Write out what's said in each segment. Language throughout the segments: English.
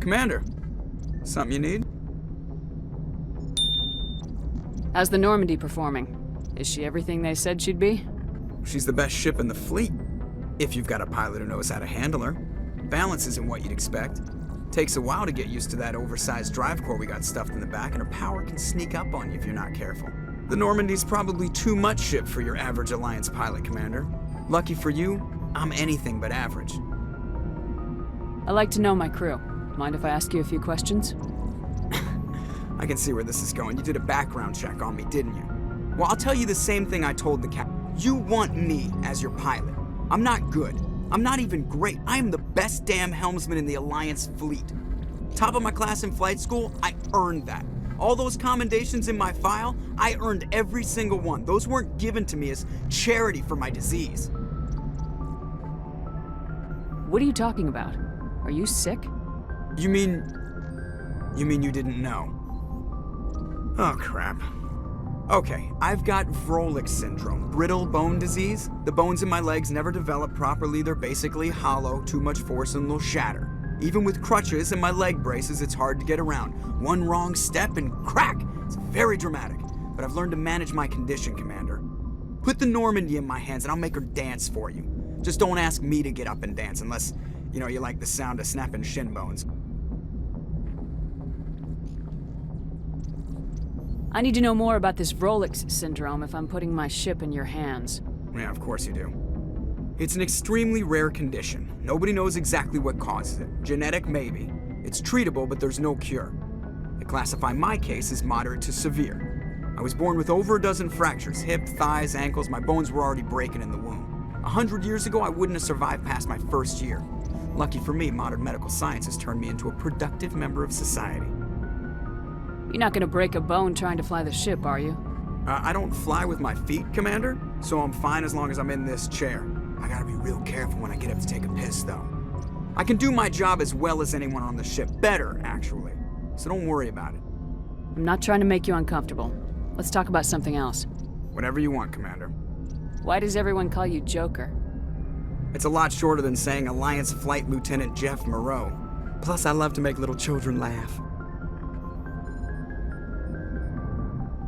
Commander, something you need? How's the Normandy performing? Is she everything they said she'd be? She's the best ship in the fleet, if you've got a pilot who knows how to handle her. Balance isn't what you'd expect. Takes a while to get used to that oversized drive core we got stuffed in the back, and her power can sneak up on you if you're not careful. The Normandy's probably too much ship for your average Alliance pilot, Commander. Lucky for you, I'm anything but average. I like to know my crew. Mind if I ask you a few questions? I can see where this is going. You did a background check on me, didn't you? Well, I'll tell you the same thing I told the captain. You want me as your pilot. I'm not good. I'm not even great. I am the best damn helmsman in the Alliance fleet. Top of my class in flight school, I earned that. All those commendations in my file, I earned every single one. Those weren't given to me as charity for my disease. What are you talking about? Are you sick? You mean you didn't know? Oh, crap. Okay, I've got Vrolik syndrome, brittle bone disease. The bones in my legs never develop properly. They're basically hollow, too much force and they'll shatter. Even with crutches and my leg braces, it's hard to get around. One wrong step and crack! It's very dramatic. But I've learned to manage my condition, Commander. Put the Normandy in my hands and I'll make her dance for you. Just don't ask me to get up and dance unless, you like the sound of snapping shin bones. I need to know more about this Vrolik syndrome if I'm putting my ship in your hands. Yeah, of course you do. It's an extremely rare condition. Nobody knows exactly what causes it. Genetic, maybe. It's treatable, but there's no cure. They classify my case as moderate to severe. I was born with over a dozen fractures, hip, thighs, ankles. My bones were already breaking in the womb. 100 years ago, I wouldn't have survived past my first year. Lucky for me, modern medical science has turned me into a productive member of society. You're not gonna break a bone trying to fly the ship, are you? I don't fly with my feet, Commander, so I'm fine as long as I'm in this chair. I gotta be real careful when I get up to take a piss, though. I can do my job as well as anyone on the ship. Better, actually. So don't worry about it. I'm not trying to make you uncomfortable. Let's talk about something else. Whatever you want, Commander. Why does everyone call you Joker? It's a lot shorter than saying Alliance Flight Lieutenant Jeff Moreau. Plus, I love to make little children laugh.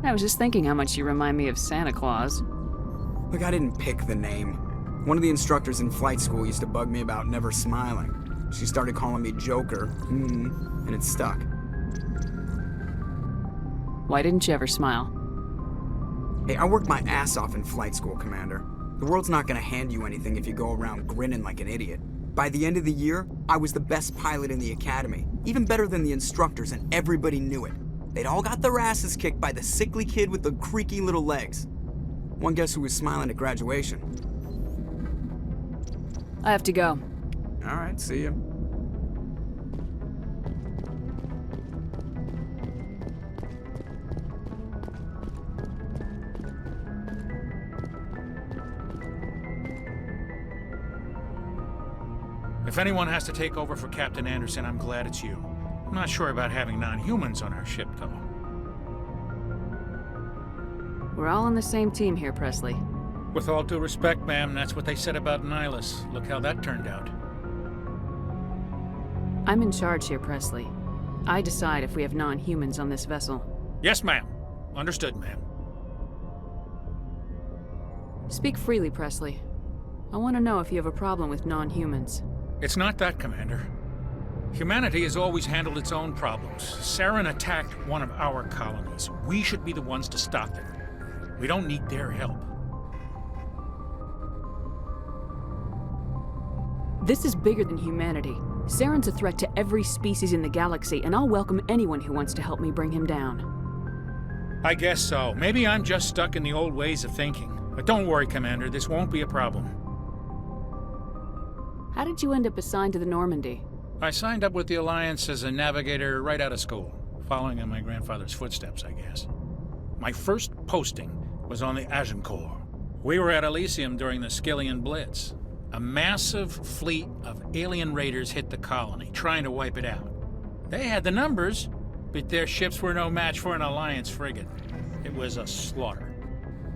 I was just thinking how much you remind me of Santa Claus. Look, I didn't pick the name. One of the instructors in flight school used to bug me about never smiling. She started calling me Joker, and it stuck. Why didn't you ever smile? Hey, I worked my ass off in flight school, Commander. The world's not gonna hand you anything if you go around grinning like an idiot. By the end of the year, I was the best pilot in the academy, even better than the instructors, and everybody knew it. They'd all got their asses kicked by the sickly kid with the creaky little legs. One guess who was smiling at graduation? I have to go. All right, see ya. If anyone has to take over for Captain Anderson, I'm glad it's you. I'm not sure about having non-humans on our ship, though. We're all on the same team here, Presley. With all due respect, ma'am, that's what they said about Nihilus. Look how that turned out. I'm in charge here, Presley. I decide if we have non-humans on this vessel. Yes, ma'am. Understood, ma'am. Speak freely, Presley. I want to know if you have a problem with non-humans. It's not that, Commander. Humanity has always handled its own problems. Saren attacked one of our colonies. We should be the ones to stop it. We don't need their help. This is bigger than humanity. Saren's a threat to every species in the galaxy, and I'll welcome anyone who wants to help me bring him down. I guess so. Maybe I'm just stuck in the old ways of thinking. But don't worry, Commander. This won't be a problem. How did you end up assigned to the Normandy? I signed up with the Alliance as a navigator right out of school, following in my grandfather's footsteps, I guess. My first posting was on the Agincourt. We were at Elysium during the Skillian Blitz. A massive fleet of alien raiders hit the colony, trying to wipe it out. They had the numbers, but their ships were no match for an Alliance frigate. It was a slaughter.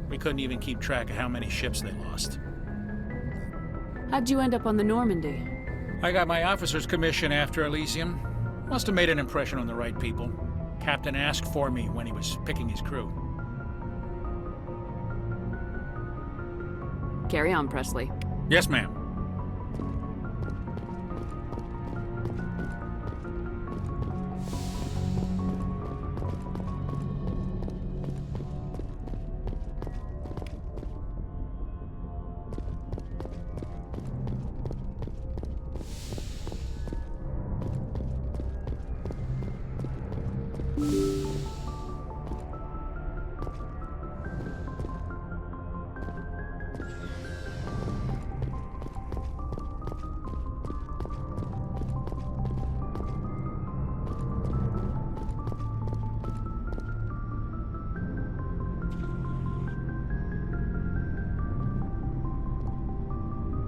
We couldn't even keep track of how many ships they lost. How'd you end up on the Normandy? I got my officer's commission after Elysium. Must have made an impression on the right people. Captain asked for me when he was picking his crew. Carry on, Presley. Yes, ma'am.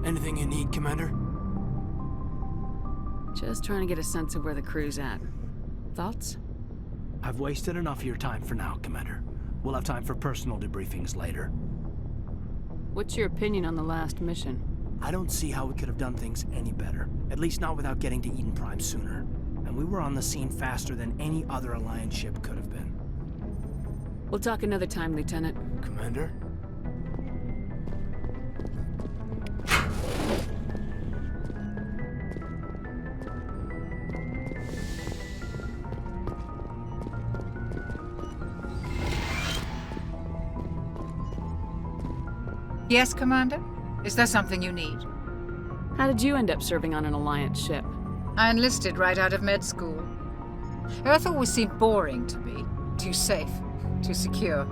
Anything you need, Commander? Just trying to get a sense of where the crew's at. Thoughts? I've wasted enough of your time for now, Commander. We'll have time for personal debriefings later. What's your opinion on the last mission? I don't see how we could have done things any better. At least not without getting to Eden Prime sooner. And we were on the scene faster than any other Alliance ship could have been. We'll talk another time, Lieutenant. Commander? Yes, Commander? Is there something you need? How did you end up serving on an Alliance ship? I enlisted right out of med school. Earth always seemed boring to me. Too safe, too secure.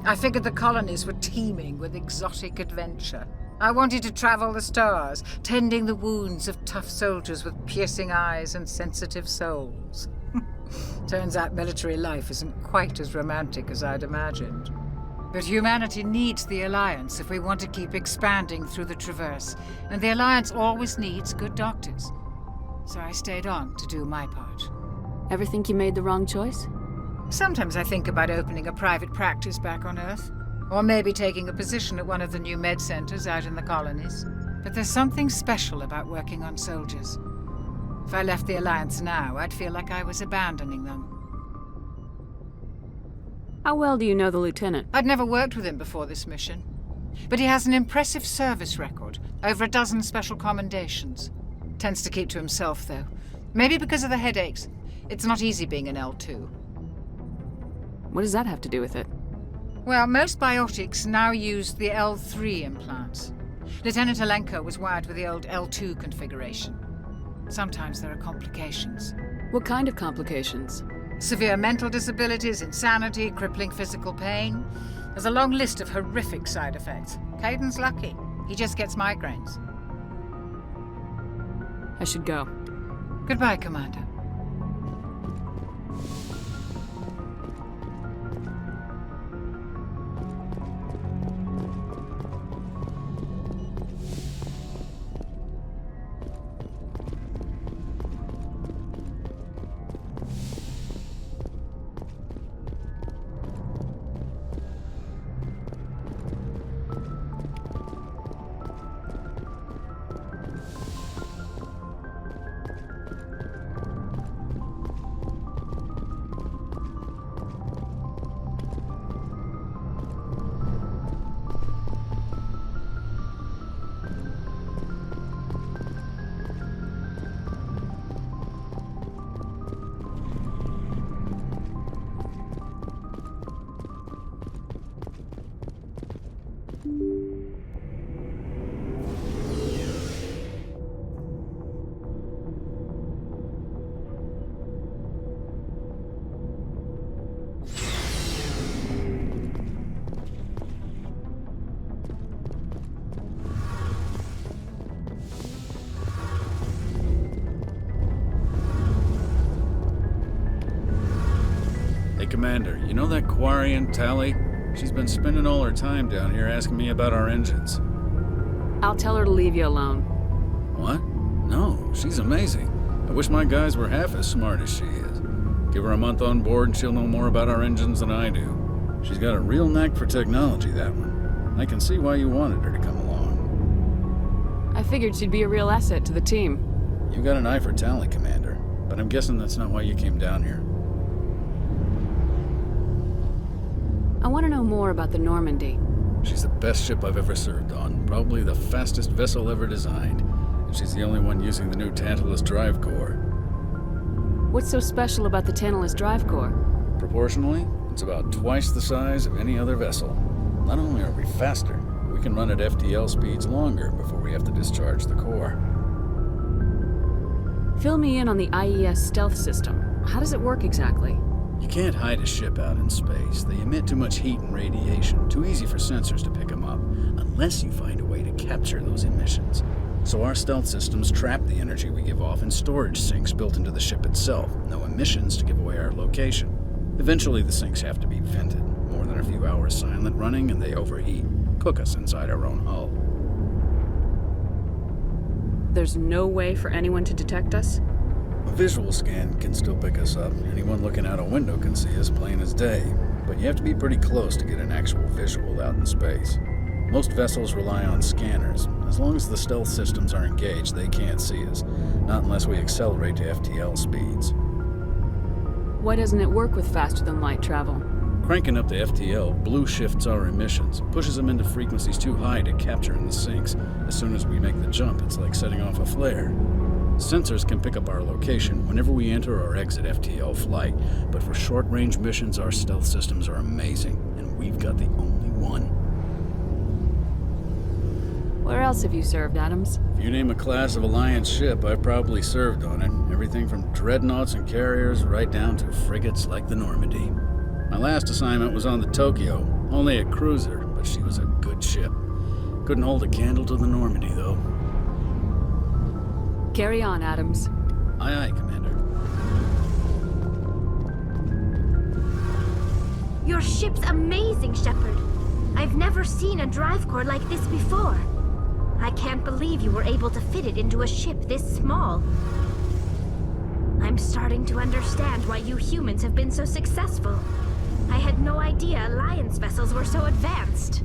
I figured the colonies were teeming with exotic adventure. I wanted to travel the stars, tending the wounds of tough soldiers with piercing eyes and sensitive souls. Turns out military life isn't quite as romantic as I'd imagined. But humanity needs the Alliance if we want to keep expanding through the Traverse, and the Alliance always needs good doctors. So I stayed on to do my part. Ever think you made the wrong choice? Sometimes I think about opening a private practice back on Earth, or maybe taking a position at one of the new med centers out in the colonies. But there's something special about working on soldiers. If I left the Alliance now, I'd feel like I was abandoning them. How well do you know the Lieutenant? I'd never worked with him before this mission. But he has an impressive service record, over a dozen special commendations. Tends to keep to himself, though. Maybe because of the headaches. It's not easy being an L2. What does that have to do with it? Well, most biotics now use the L3 implants. Lieutenant Alenko was wired with the old L2 configuration. Sometimes there are complications. What kind of complications? Severe mental disabilities, insanity, crippling physical pain. There's a long list of horrific side effects. Caden's lucky. He just gets migraines. I should go. Goodbye, Commander. Commander, you know that Quarian, Tally? She's been spending all her time down here asking me about our engines. I'll tell her to leave you alone. What? No, she's amazing. I wish my guys were half as smart as she is. Give her a month on board and she'll know more about our engines than I do. She's got a real knack for technology, that one. I can see why you wanted her to come along. I figured she'd be a real asset to the team. You got an eye for Tally, Commander. but I'm guessing that's not why you came down here. I want to know more about the Normandy. She's the best ship I've ever served on, probably the fastest vessel ever designed, and she's the only one using the new Tantalus drive core. What's so special about the Tantalus drive core? Proportionally, it's about twice the size of any other vessel. Not only are we faster, we can run at FTL speeds longer before we have to discharge the core. Fill me in on the IES stealth system. How does it work exactly? You can't hide a ship out in space. They emit too much heat and radiation, too easy for sensors to pick them up, unless you find a way to capture those emissions. So our stealth systems trap the energy we give off in storage sinks built into the ship itself. No emissions to give away our location. Eventually the sinks have to be vented. More than a few hours silent running and they overheat. Cook us inside our own hull. There's no way for anyone to detect us? A visual scan can still pick us up. Anyone looking out a window can see us plain as day. But you have to be pretty close to get an actual visual out in space. Most vessels rely on scanners. As long as the stealth systems are engaged, they can't see us. Not unless we accelerate to FTL speeds. Why doesn't it work with faster-than-light travel? Cranking up to FTL blue shifts our emissions, pushes them into frequencies too high to capture in the sinks. As soon as we make the jump, it's like setting off a flare. Sensors can pick up our location whenever we enter or exit FTL flight, but for short-range missions, our stealth systems are amazing, and we've got the only one. Where else have you served, Adams? If you name a class of Alliance ship, I've probably served on it. Everything from dreadnoughts and carriers right down to frigates like the Normandy. My last assignment was on the Tokyo, only a cruiser, but she was a good ship. Couldn't hold a candle to the Normandy, though. Carry on, Adams. Aye, aye, Commander. Your ship's amazing, Shepard. I've never seen a drive core like this before. I can't believe you were able to fit it into a ship this small. I'm starting to understand why you humans have been so successful. I had no idea Alliance vessels were so advanced.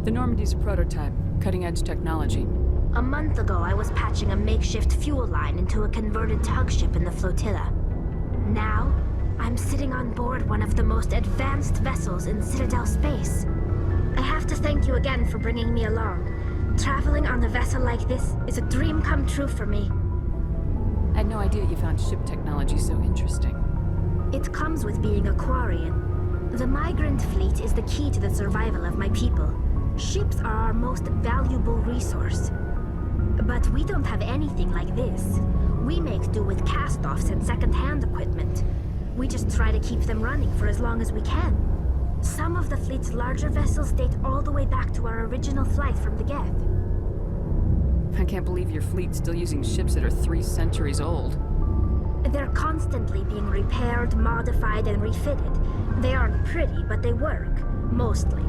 The Normandy's a prototype, cutting-edge technology. A month ago, I was patching a makeshift fuel line into a converted tug ship in the flotilla. Now, I'm sitting on board one of the most advanced vessels in Citadel space. I have to thank you again for bringing me along. Traveling on a vessel like this is a dream come true for me. I had no idea you found ship technology so interesting. It comes with being a Quarian. The migrant fleet is the key to the survival of my people. Ships are our most valuable resource. But we don't have anything like this. We make do with cast-offs and second-hand equipment. We just try to keep them running for as long as we can. Some of the fleet's larger vessels date all the way back to our original flight from the Geth. I can't believe your fleet's still using ships that are 3 centuries old. They're constantly being repaired, modified, and refitted. They aren't pretty, but they work. Mostly.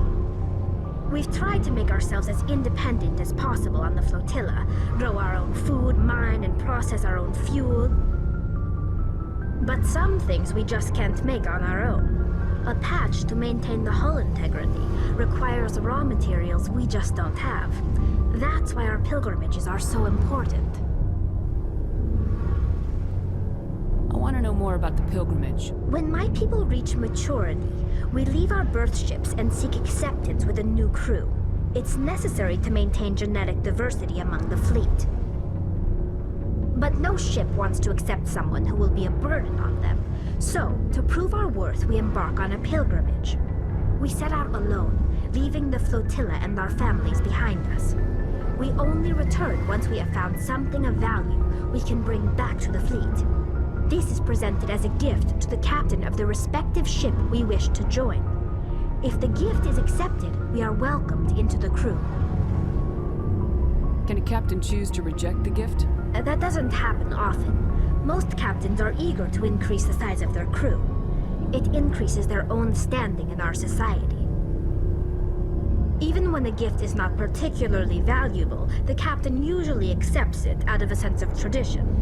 We've tried to make ourselves as independent as possible on the flotilla, grow our own food, mine, and process our own fuel. But some things we just can't make on our own. A patch to maintain the hull integrity requires raw materials we just don't have. That's why our pilgrimages are so important. I want to know more about the pilgrimage. When my people reach maturity, we leave our birth ships and seek acceptance with a new crew. It's necessary to maintain genetic diversity among the fleet. But no ship wants to accept someone who will be a burden on them. So, to prove our worth, we embark on a pilgrimage. We set out alone, leaving the flotilla and our families behind us. We only return once we have found something of value we can bring back to the fleet. This is presented as a gift to the captain of the respective ship we wish to join. If the gift is accepted, we are welcomed into the crew. Can a captain choose to reject the gift? That doesn't happen often. Most captains are eager to increase the size of their crew. It increases their own standing in our society. Even when a gift is not particularly valuable, the captain usually accepts it out of a sense of tradition.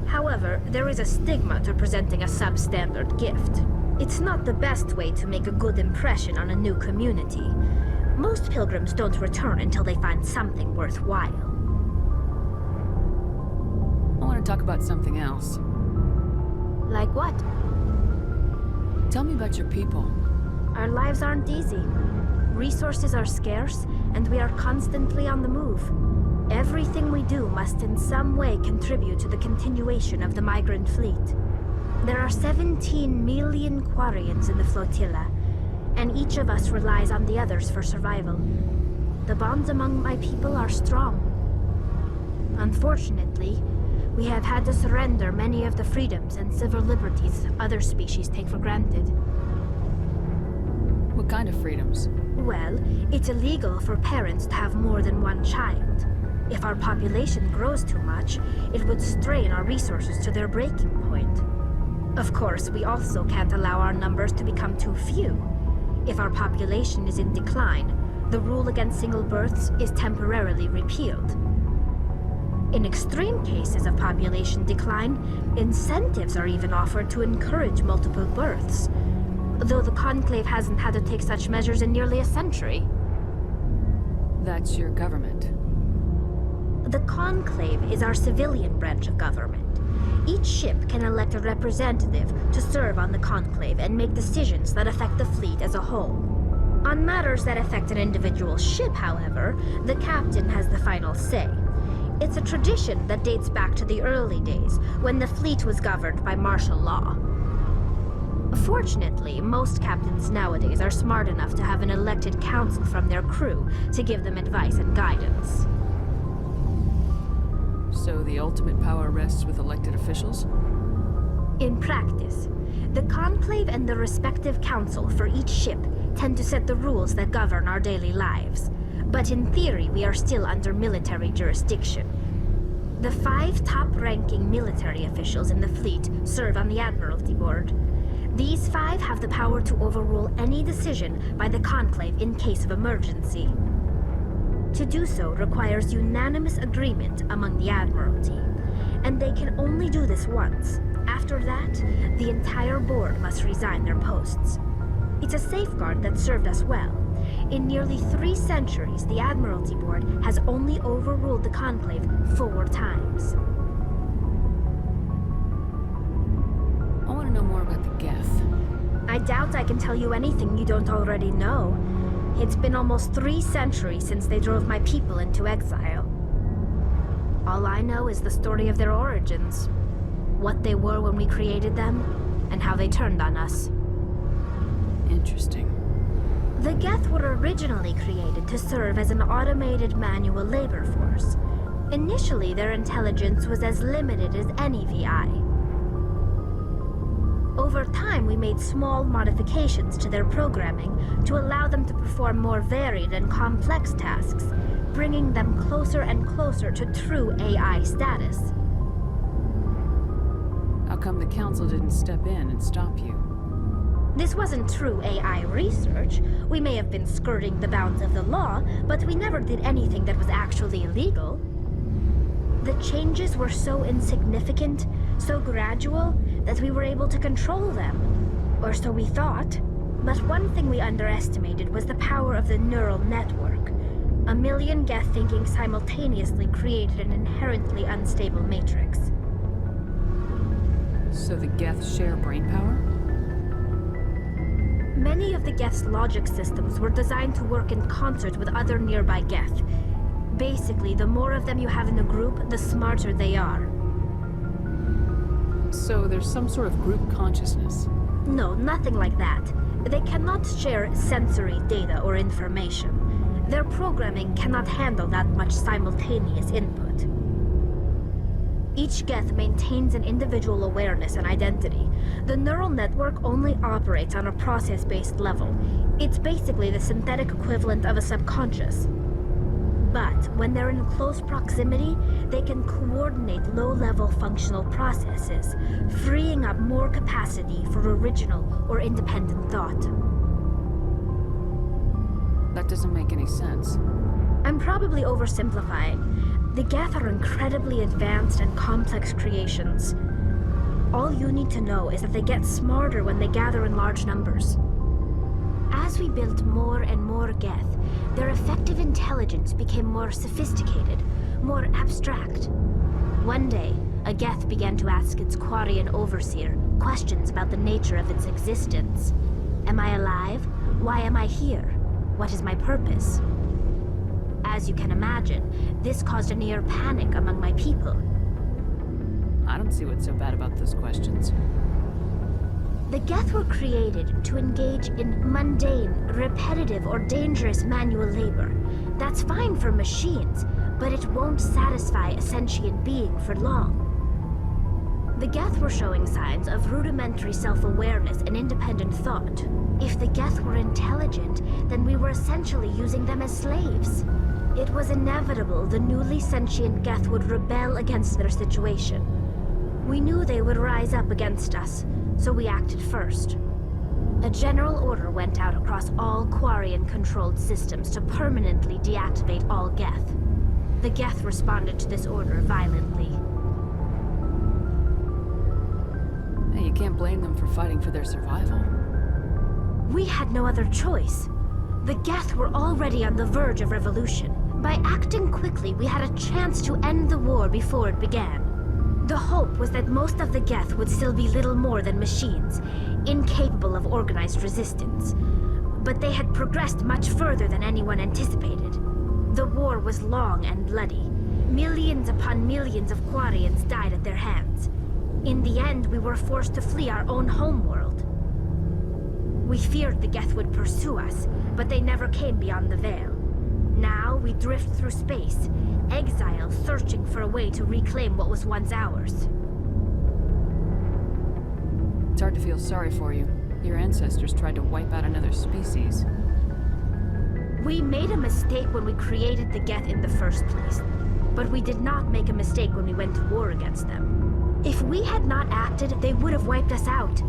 However, there is a stigma to presenting a substandard gift. It's not the best way to make a good impression on a new community. Most pilgrims don't return until they find something worthwhile. want to talk about something else. Like what? Tell me about your people. Our lives aren't easy. Resources are scarce, and we are constantly on the move. Everything we do must in some way contribute to the continuation of the migrant fleet. There are 17 million Quarians in the flotilla, and each of us relies on the others for survival. The bonds among my people are strong. Unfortunately, we have had to surrender many of the freedoms and civil liberties other species take for granted. What kind of freedoms? Well, it's illegal for parents to have more than one child. If our population grows too much, it would strain our resources to their breaking point. Of course, we also can't allow our numbers to become too few. If our population is in decline, the rule against single births is temporarily repealed. In extreme cases of population decline, incentives are even offered to encourage multiple births, though the Conclave hasn't had to take such measures in nearly a century. That's your government. The Conclave is our civilian branch of government. Each ship can elect a representative to serve on the Conclave and make decisions that affect the fleet as a whole. On matters that affect an individual ship, however, the captain has the final say. It's a tradition that dates back to the early days, when the fleet was governed by martial law. Fortunately, most captains nowadays are smart enough to have an elected council from their crew to give them advice and guidance. So the ultimate power rests with elected officials? In practice, the Conclave and the respective council for each ship tend to set the rules that govern our daily lives. But in theory, we are still under military jurisdiction. The 5 top-ranking military officials in the fleet serve on the Admiralty Board. These 5 have the power to overrule any decision by the Conclave in case of emergency. To do so requires unanimous agreement among the Admiralty, and they can only do this once. After that, the entire board must resign their posts. It's a safeguard that served us well. In nearly 3 centuries, the Admiralty Board has only overruled the Conclave 4 times. I want to know more about the Geth. I doubt I can tell you anything you don't already know. It's been almost 3 centuries since they drove my people into exile. All I know is the story of their origins, what they were when we created them, and how they turned on us. Interesting. The Geth were originally created to serve as an automated manual labor force. Initially, their intelligence was as limited as any VI. Over time, we made small modifications to their programming to allow them to perform more varied and complex tasks, bringing them closer and closer to true AI status. How come the Council didn't step in and stop you? This wasn't true AI research. We may have been skirting the bounds of the law, but we never did anything that was actually illegal. The changes were so insignificant, so gradual, that we were able to control them. Or so we thought. But one thing we underestimated was the power of the neural network. A million Geth thinking simultaneously created an inherently unstable matrix. So the Geth share brainpower? Many of the Geth's logic systems were designed to work in concert with other nearby Geth. Basically, the more of them you have in a group, the smarter they are. So there's some sort of group consciousness? No, nothing like that. They cannot share sensory data or information. Their programming cannot handle that much simultaneous input. Each Geth maintains an individual awareness and identity. The neural network only operates on a process-based level. It's basically the synthetic equivalent of a subconscious. But when they're in close proximity, they can coordinate low-level functional processes, freeing up more capacity for original or independent thought. That doesn't make any sense. I'm probably oversimplifying. The Geth are incredibly advanced and complex creations. All you need to know is that they get smarter when they gather in large numbers. As we built more and more Geth, their effective intelligence became more sophisticated, more abstract. One day, a a Geth began to ask its Quarian overseer questions about the nature of its existence. Am I alive? Why am I here? What is my purpose? As you can imagine, this caused a near panic among my people. I don't see what's so bad about those questions. The Geth were created to engage in mundane, repetitive, or dangerous manual labor. That's fine for machines, but it won't satisfy a sentient being for long. The Geth were showing signs of rudimentary self-awareness and independent thought. If the Geth were intelligent, then we were essentially using them as slaves. It was inevitable the newly sentient Geth would rebel against their situation. We knew they would rise up against us, so we acted first. A general order went out across all Quarian-controlled systems to permanently deactivate all Geth. The Geth responded to this order violently. Hey, you can't blame them for fighting for their survival. We had no other choice. The Geth were already on the verge of revolution. By acting quickly, we had a chance to end the war before it began. The hope was that most of the Geth would still be little more than machines, incapable of organized resistance. But they had progressed much further than anyone anticipated. The war was long and bloody. Millions upon millions of Quarians died at their hands. In the end, we were forced to flee our own homeworld. We feared the Geth would pursue us, but they never came beyond the Veil. Now we drift through space, exile searching for a way to reclaim what was once ours. It's hard to feel sorry for you. Your ancestors tried to wipe out another species. We made a mistake when we created the Geth in the first place, but we did not make a mistake when we went to war against them. If we had not acted, they would have wiped us out.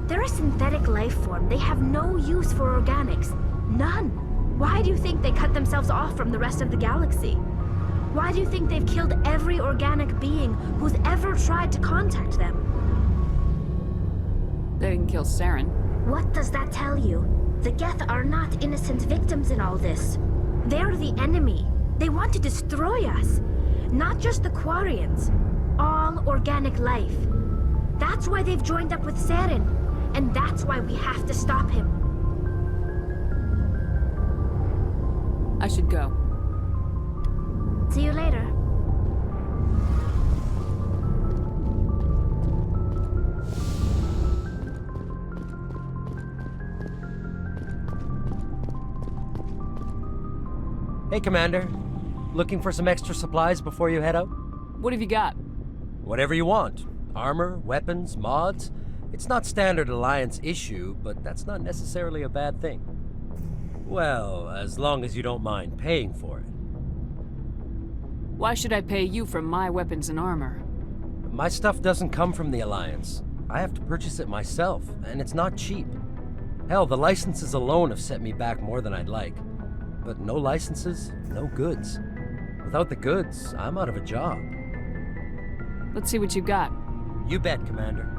They're a synthetic life form. They have no use for organics. None. Why do you think they cut themselves off from the rest of the galaxy? Why do you think they've killed every organic being who's ever tried to contact them? They didn't kill Saren. What does that tell you? The Geth are not innocent victims in all this. They're the enemy. They want to destroy us. Not just the Quarians. All organic life. That's why they've joined up with Saren. And that's why we have to stop him. I should go. See you later. Hey, Commander. Looking for some extra supplies before you head out? What have you got? Whatever you want. Armor, weapons, mods. It's not standard Alliance issue, but that's not necessarily a bad thing. Well, as long as you don't mind paying for it. Why should I pay you for my weapons and armor? My stuff doesn't come from the Alliance. I have to purchase it myself, and it's not cheap. Hell, the licenses alone have set me back more than I'd like. But no licenses, no goods. Without the goods, I'm out of a job. Let's see what you got. You bet, Commander.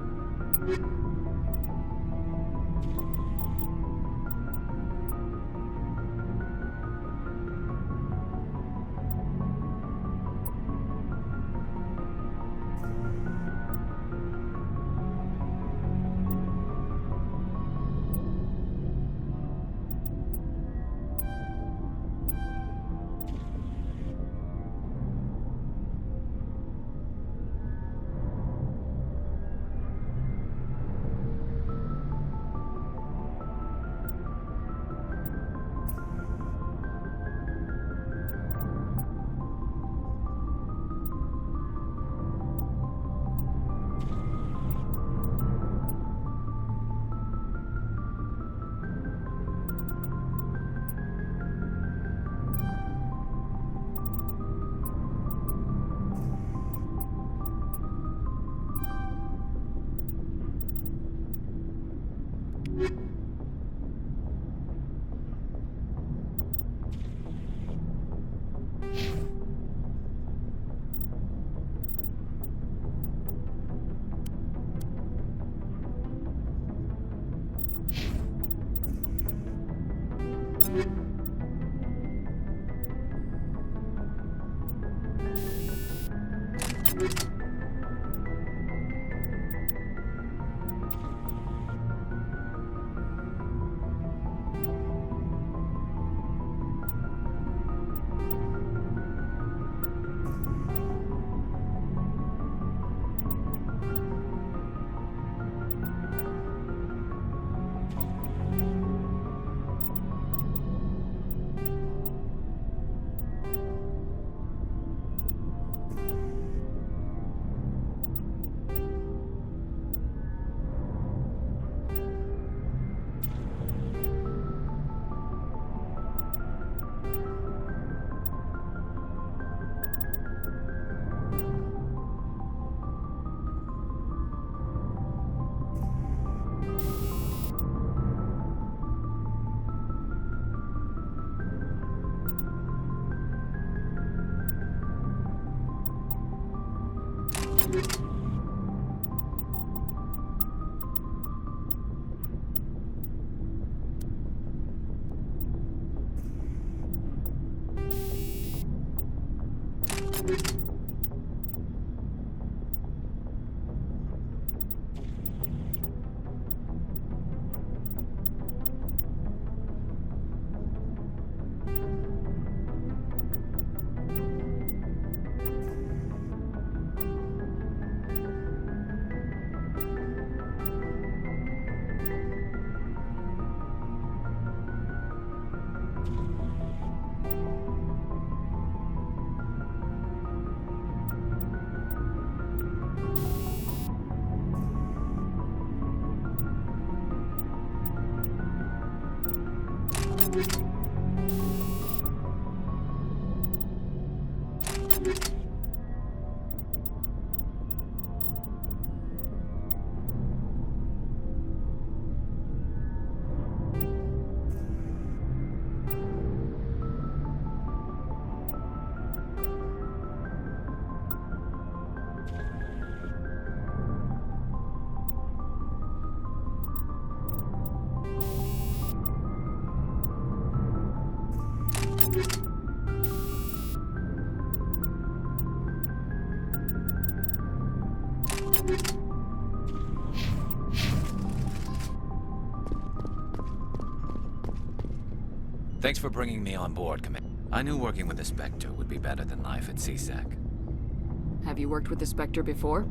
Thanks for bringing me on board, Commander. I knew working with the Spectre would be better than life at CSEC. Have you worked with the Spectre before?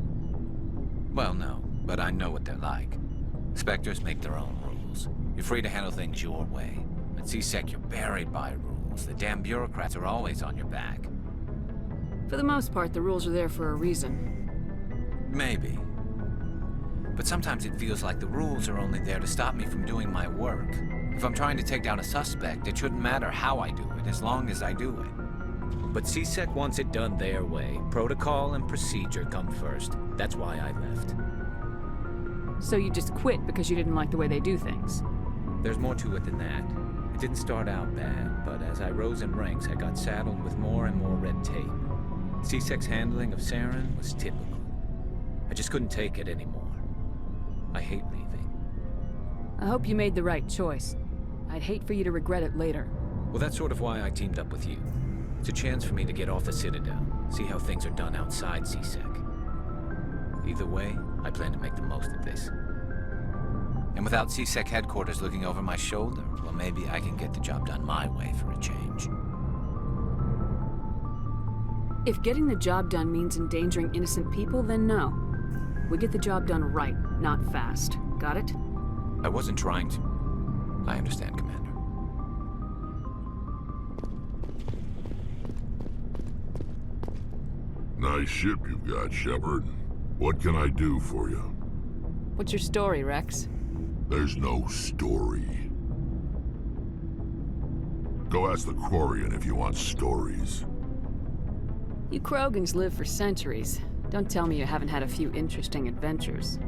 Well, no, but I know what they're like. Spectres make their own rules. You're free to handle things your way. At CSEC, you're buried by rules. The damn bureaucrats are always on your back. For the most part, the rules are there for a reason. Maybe. But sometimes it feels like the rules are only there to stop me from doing my work. If I'm trying to take down a suspect, it shouldn't matter how I do it, as long as I do it. But CSEC wants it done their way. Protocol and procedure come first. That's why I left. So you just quit because you didn't like the way they do things? There's more to it than that. It didn't start out bad, but as I rose in ranks, I got saddled with more and more red tape. CSEC's handling of Saren was typical. I just couldn't take it anymore. I hate leaving. I hope you made the right choice. I'd hate for you to regret it later. Well, that's sort of why I teamed up with you. It's a chance for me to get off the Citadel, see how things are done outside CSEC. Either way, I plan to make the most of this. And without CSEC headquarters looking over my shoulder, well, maybe I can get the job done my way for a change. If getting the job done means endangering innocent people, then no. We get the job done right, not fast. Got it? I wasn't trying to. I understand, Commander. Nice ship you've got, Shepard. What can I do for you? What's your story, Rex? There's no story. Go ask the Quarian if you want stories. You Krogans live for centuries. Don't tell me you haven't had a few interesting adventures.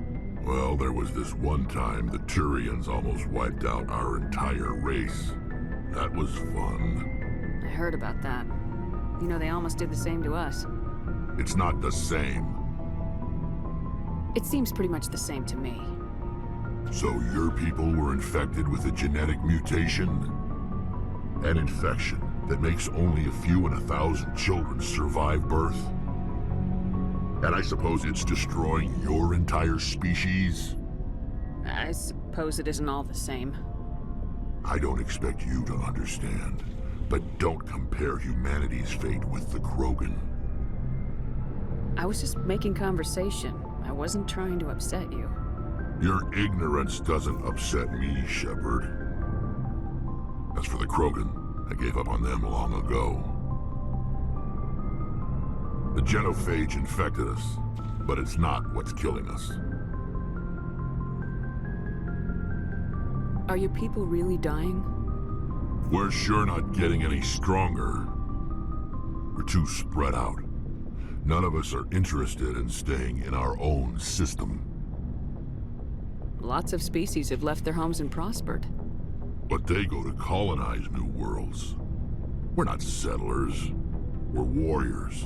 Well, there was this one time the Turians almost wiped out our entire race. That was fun. I heard about that. You know, they almost did the same to us. It's not the same. It seems pretty much the same to me. So your people were infected with a genetic mutation? An infection that makes only a few in 1,000 children survive birth? And I suppose it's destroying your entire species? I suppose it isn't all the same. I don't expect you to understand, but don't compare humanity's fate with the Krogan. I was just making conversation. I wasn't trying to upset you. Your ignorance doesn't upset me, Shepard. As for the Krogan, I gave up on them long ago. The genophage infected us, but it's not what's killing us. Are your people really dying? We're sure not getting any stronger. We're too spread out. None of us are interested in staying in our own system. Lots of species have left their homes and prospered. But they go to colonize new worlds. We're not settlers. We're warriors.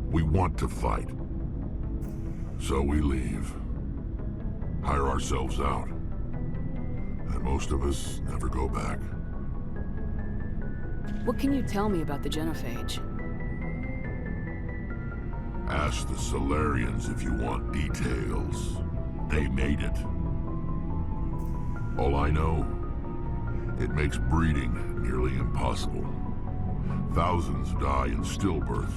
We want to fight. So we leave. Hire ourselves out. And most of us never go back. What can you tell me about the genophage? Ask the Solarians if you want details. They made it. All I know, it makes breeding nearly impossible. Thousands die in stillbirth,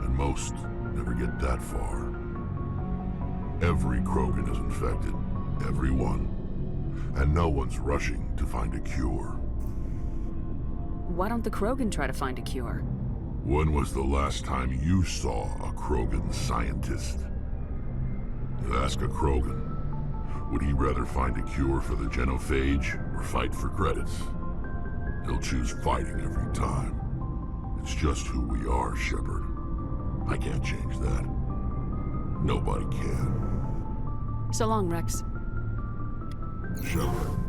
and most never get that far. Every Krogan is infected. Every one. And no one's rushing to find a cure. Why don't the Krogan try to find a cure? When was the last time you saw a Krogan scientist? Ask a Krogan. Would he rather find a cure for the genophage or fight for credits? He'll choose fighting every time. It's just who we are, Shepard. I can't change that. Nobody can. So long, Rex. Shepard.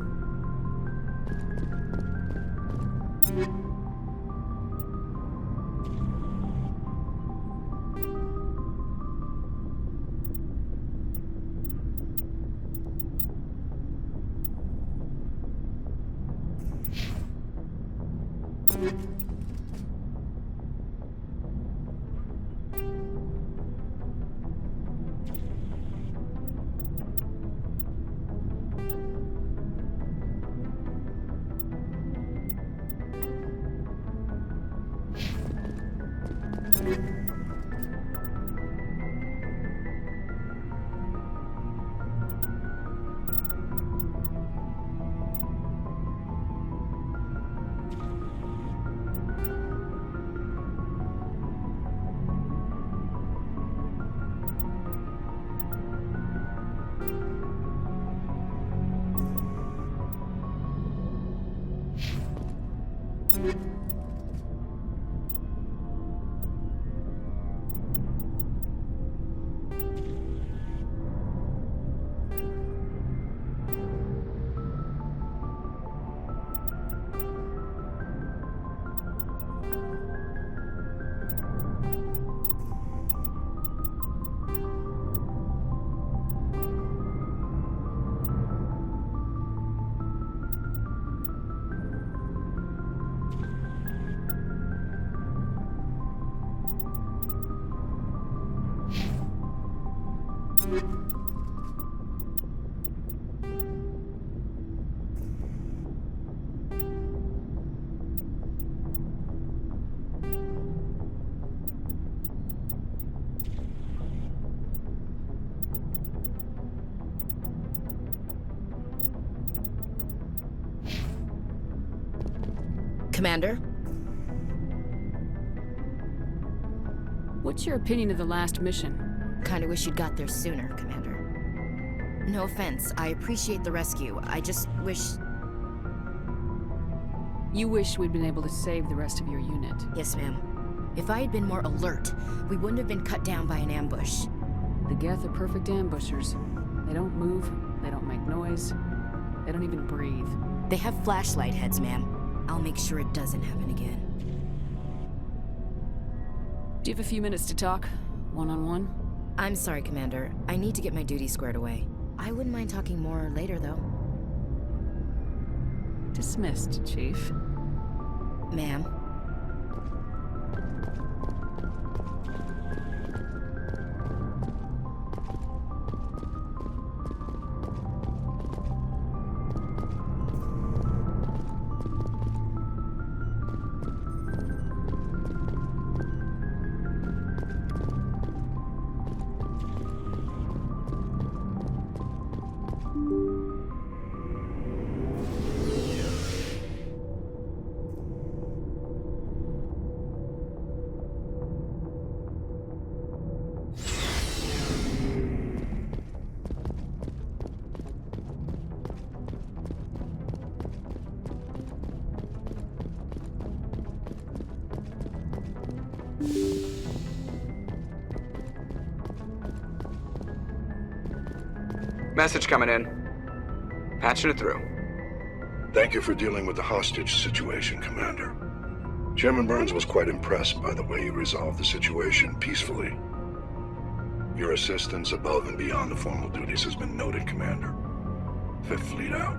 Commander? What's your opinion of the last mission? Kinda wish you'd got there sooner, Commander. No offense, I appreciate the rescue. I just wish... You wish we'd been able to save the rest of your unit. Yes, ma'am. If I had been more alert, we wouldn't have been cut down by an ambush. The Geth are perfect ambushers. They don't move, they don't make noise, they don't even breathe. They have flashlight heads, ma'am. I'll make sure it doesn't happen again. Do you have a few minutes to talk? One-on-one? I'm sorry, Commander. I need to get my duty squared away. I wouldn't mind talking more later, though. Dismissed, Chief. Ma'am. Message coming in. Patching it through. Thank you for dealing with the hostage situation, Commander. Chairman Burns was quite impressed by the way you resolved the situation peacefully. Your assistance above and beyond the formal duties has been noted, Commander. Fifth Fleet out.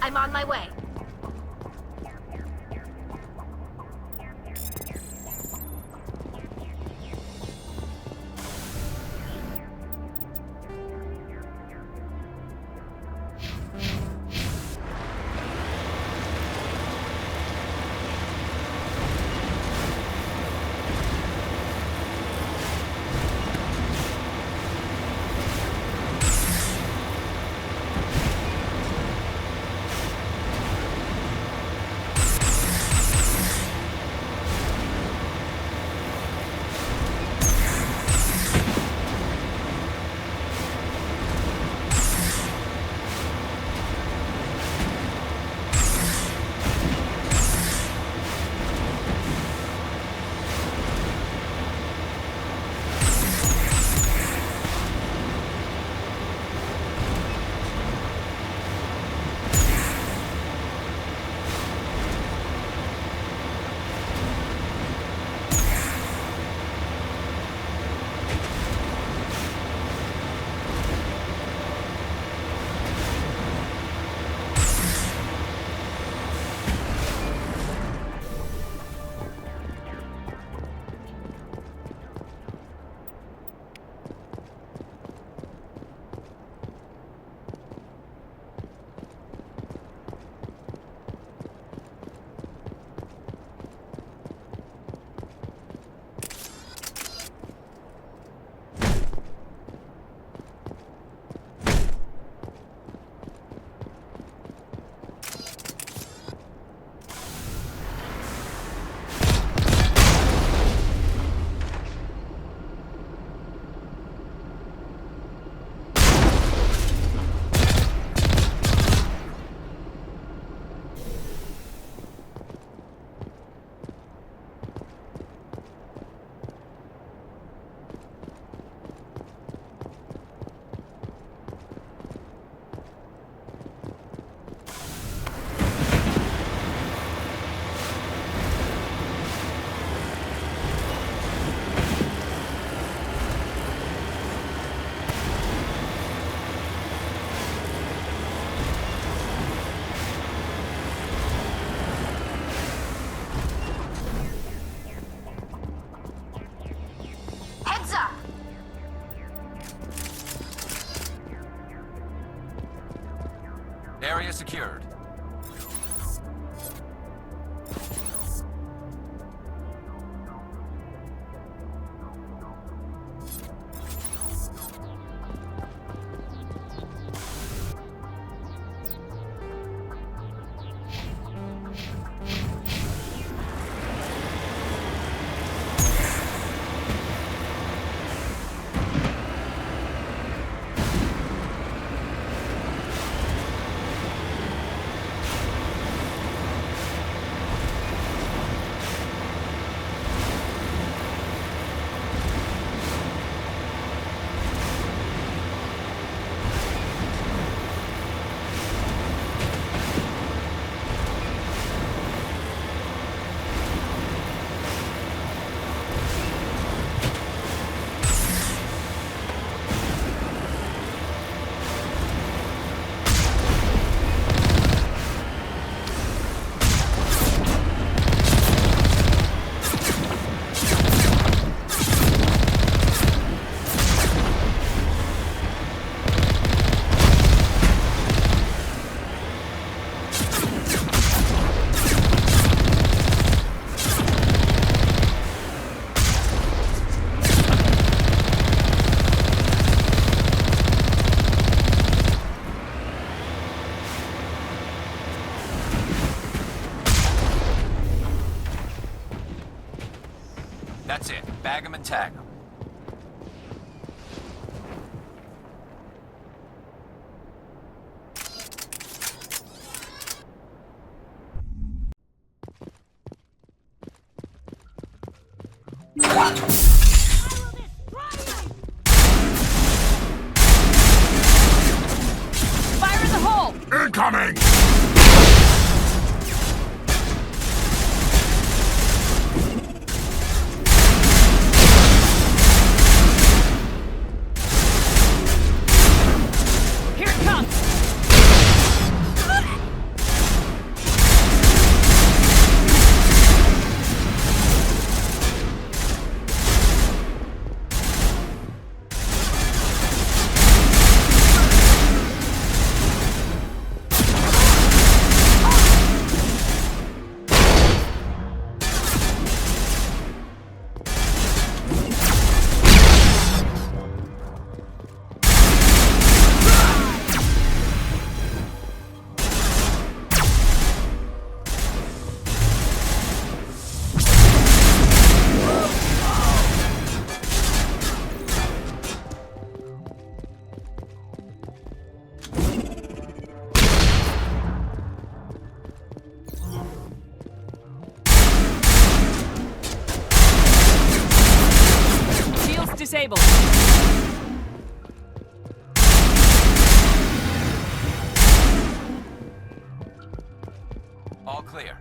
I'm on my way. Area secured. That's it. Bag 'em and tag 'em. Fire in the hole! Incoming! Here it comes! disabled. All clear.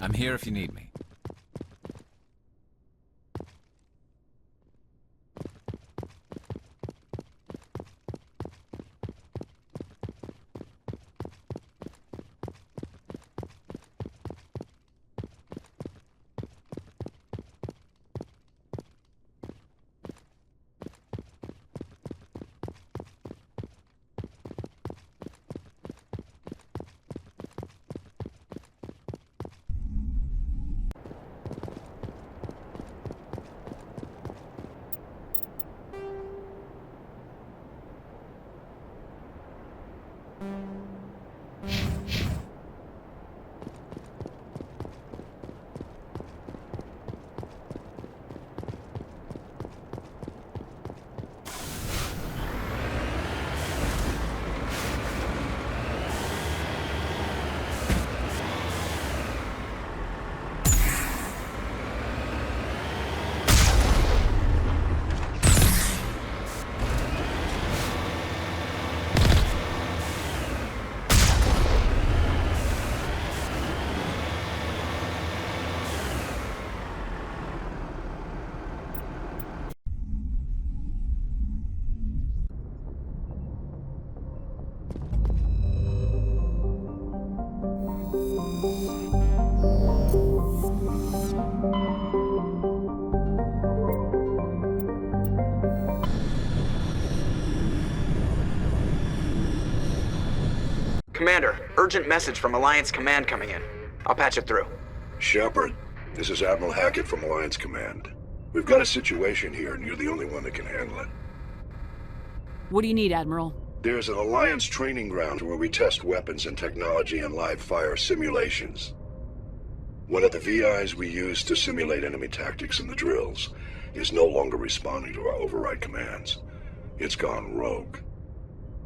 I'm here if you need me. Commander, urgent message from Alliance Command coming in. I'll patch it through. Shepard, this is Admiral Hackett from Alliance Command. We've got a situation here, and you're the only one that can handle it. What do you need, Admiral? There's an Alliance training ground where we test weapons and technology in live fire simulations. One of the VIs we use to simulate enemy tactics in the drills is no longer responding to our override commands. It's gone rogue.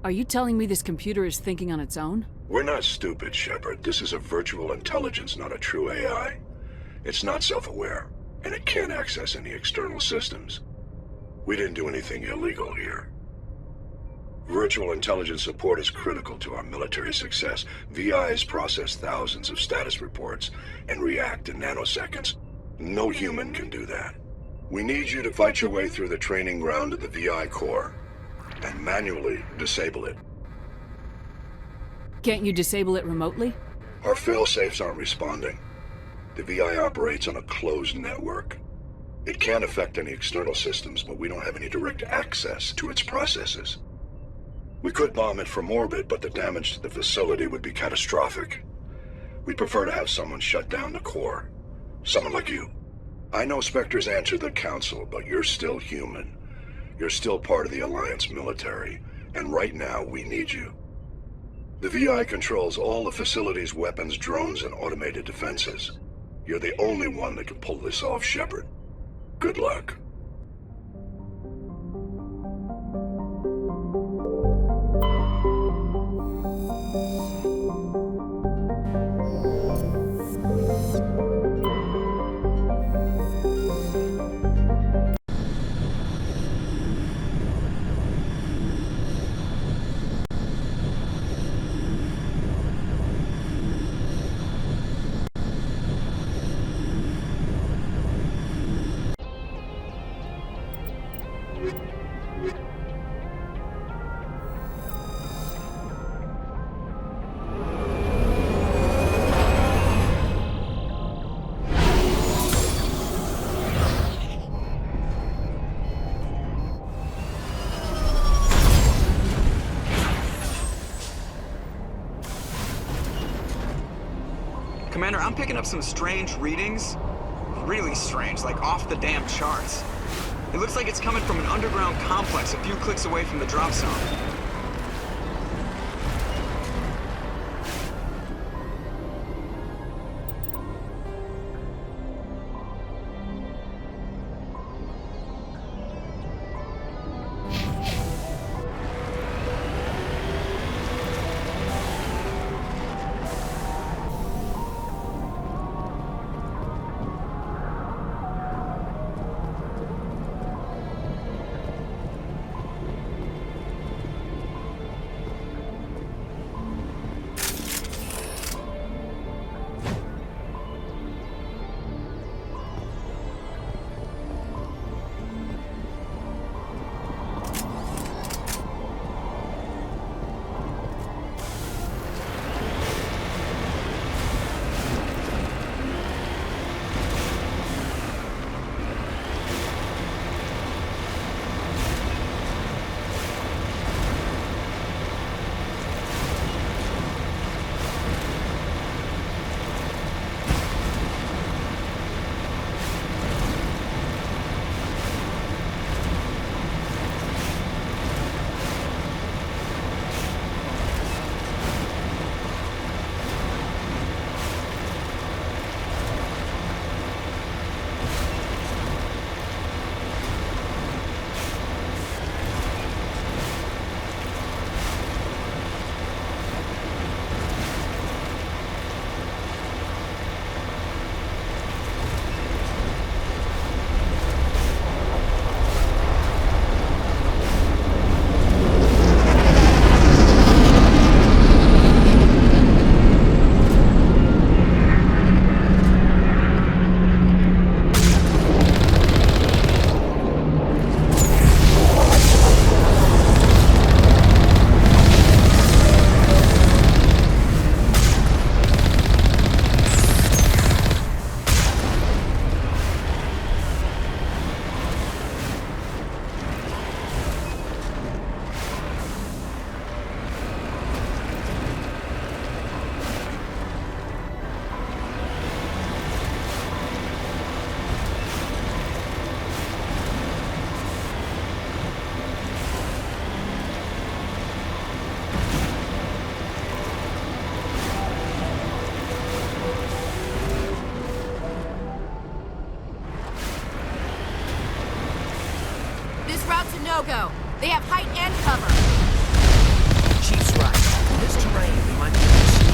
Are you telling me this computer is thinking on its own? We're not stupid, Shepard. This is a virtual intelligence, not a true AI. It's not self-aware, and it can't access any external systems. We didn't do anything illegal here. Virtual intelligence support is critical to our military success. VIs process thousands of status reports and react in nanoseconds. No human can do that. We need you to fight your way through the training ground of the VI core and manually disable it. Can't you disable it remotely? Our failsafes aren't responding. The VI operates on a closed network. It can affect any external systems, but we don't have any direct access to its processes. We could bomb it from orbit, but the damage to the facility would be catastrophic. We'd prefer to have someone shut down the core. Someone like you. I know Spectres answer the Council, but you're still human. You're still part of the Alliance military, and right now we need you. The VI controls all the facility's weapons, drones, and automated defenses. You're the only one that can pull this off, Shepard. Good luck. Commander, I'm picking up some strange readings. Really strange, like off the damn charts. It looks like it's coming from an underground complex a few clicks away from the drop zone. a no-go. They have height and cover. Chief's right. In this terrain, we might be able to see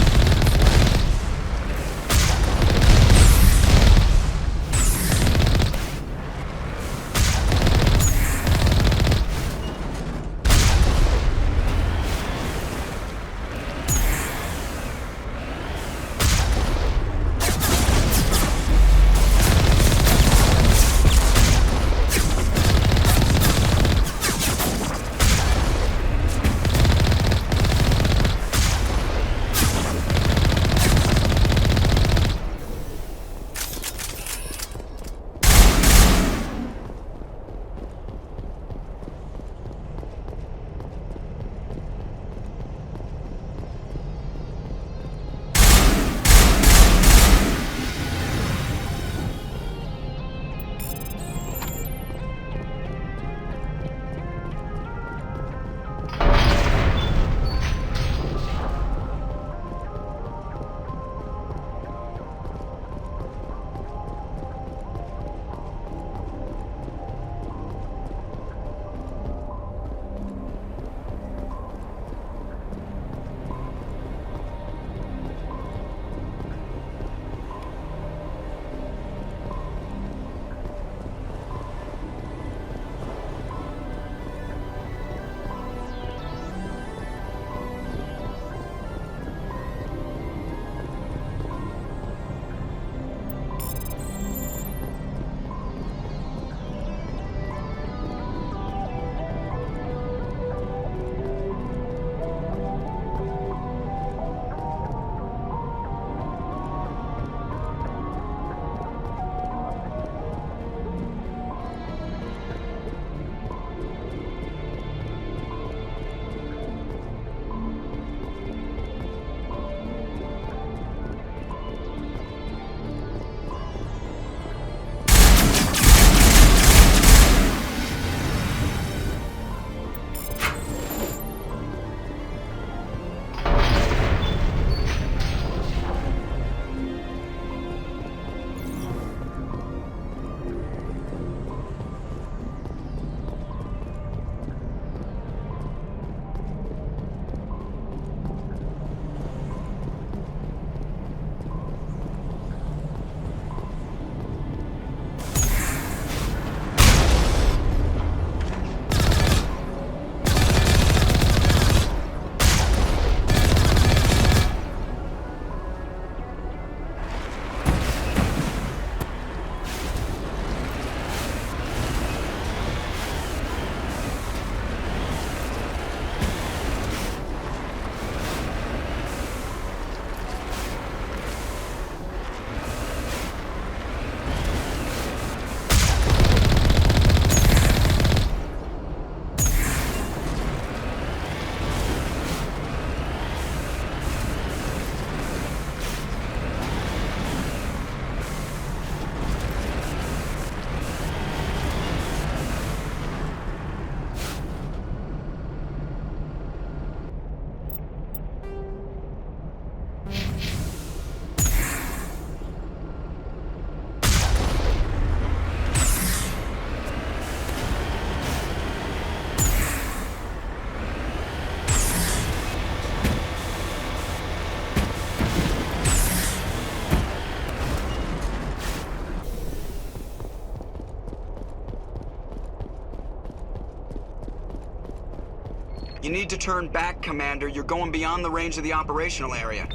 You need to turn back, Commander. You're going beyond the range of the operational area.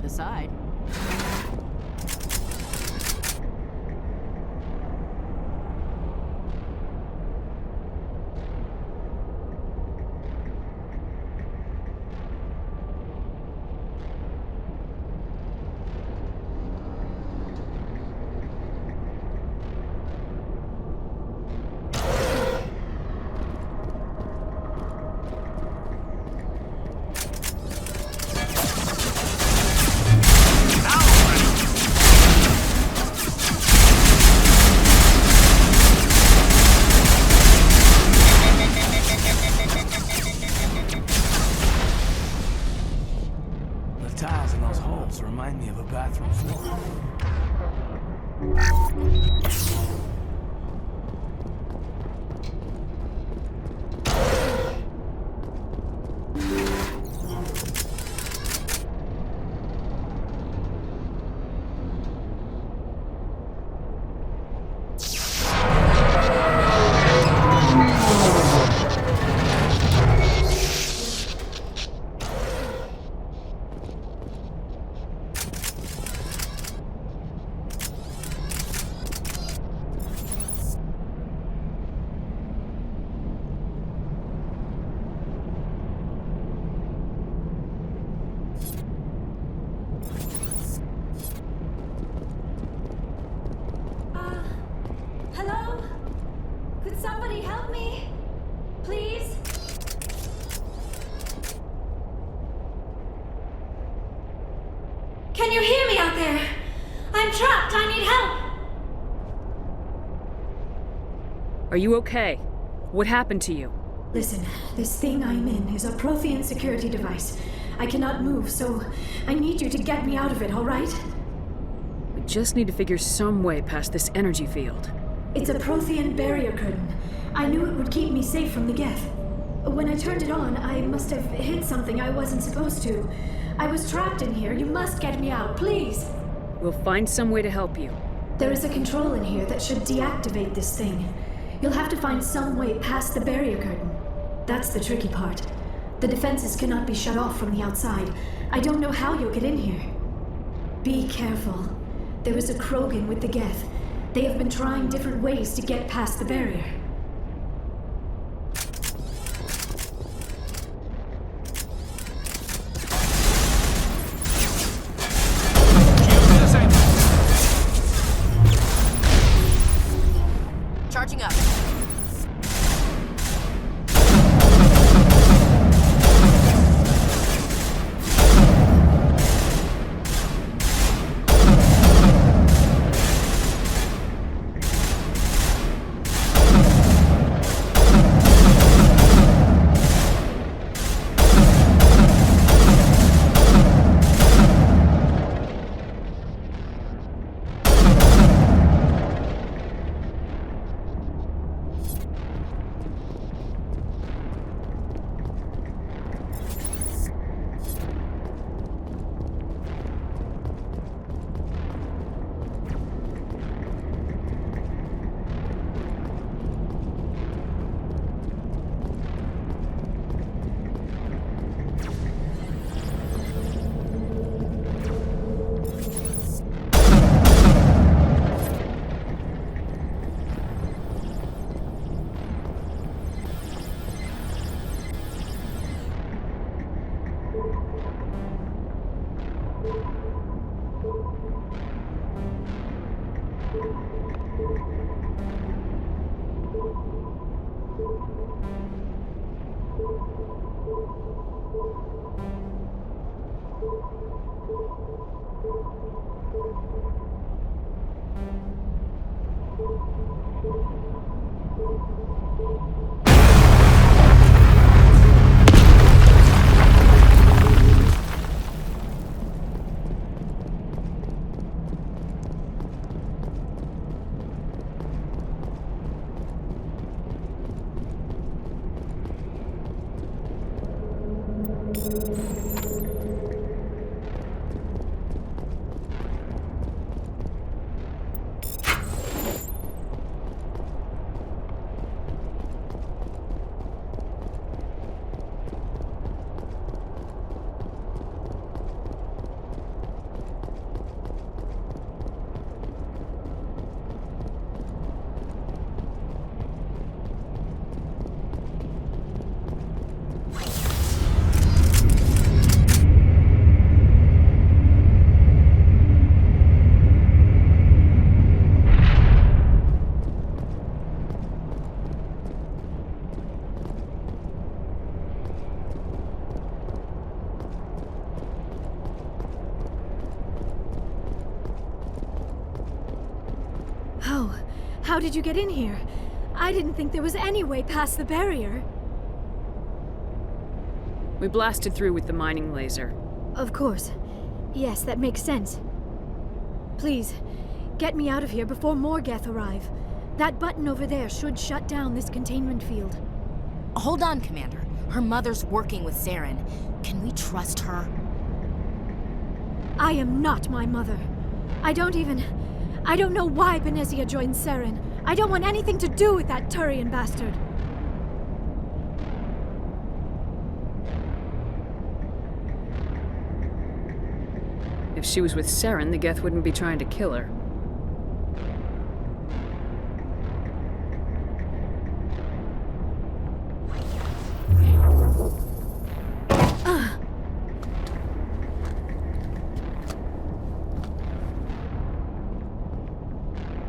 over the side. Tiles in those holes remind me of a bathroom floor. Hello? Could somebody help me? Please? Can you hear me out there? I'm trapped. I need help. Are you okay? What happened to you? Listen, this thing I'm in is a Prothean security device. I cannot move, so I need you to get me out of it, all right? We just need to figure some way past this energy field. It's a Prothean barrier curtain. I knew it would keep me safe from the Geth. When I turned it on, I must have hit something I wasn't supposed to. I was trapped in here. You must get me out, please. We'll find some way to help you. There is a control in here that should deactivate this thing. You'll have to find some way past the barrier curtain. That's the tricky part. The defenses cannot be shut off from the outside. I don't know how you'll get in here. Be careful. There is a Krogan with the Geth. They have been trying different ways to get past the barrier. Charging up. How did you get in here? I didn't think there was any way past the barrier. We blasted through with the mining laser. Of course. Yes, that makes sense. Please, get me out of here before more Geth arrive. That button over there should shut down this containment field. Hold on, Commander. Her mother's working with Saren. Can we trust her? I am not my mother. I don't know why Benezia joined Saren. I don't want anything to do with that Turian bastard. If she was with Saren, the Geth wouldn't be trying to kill her.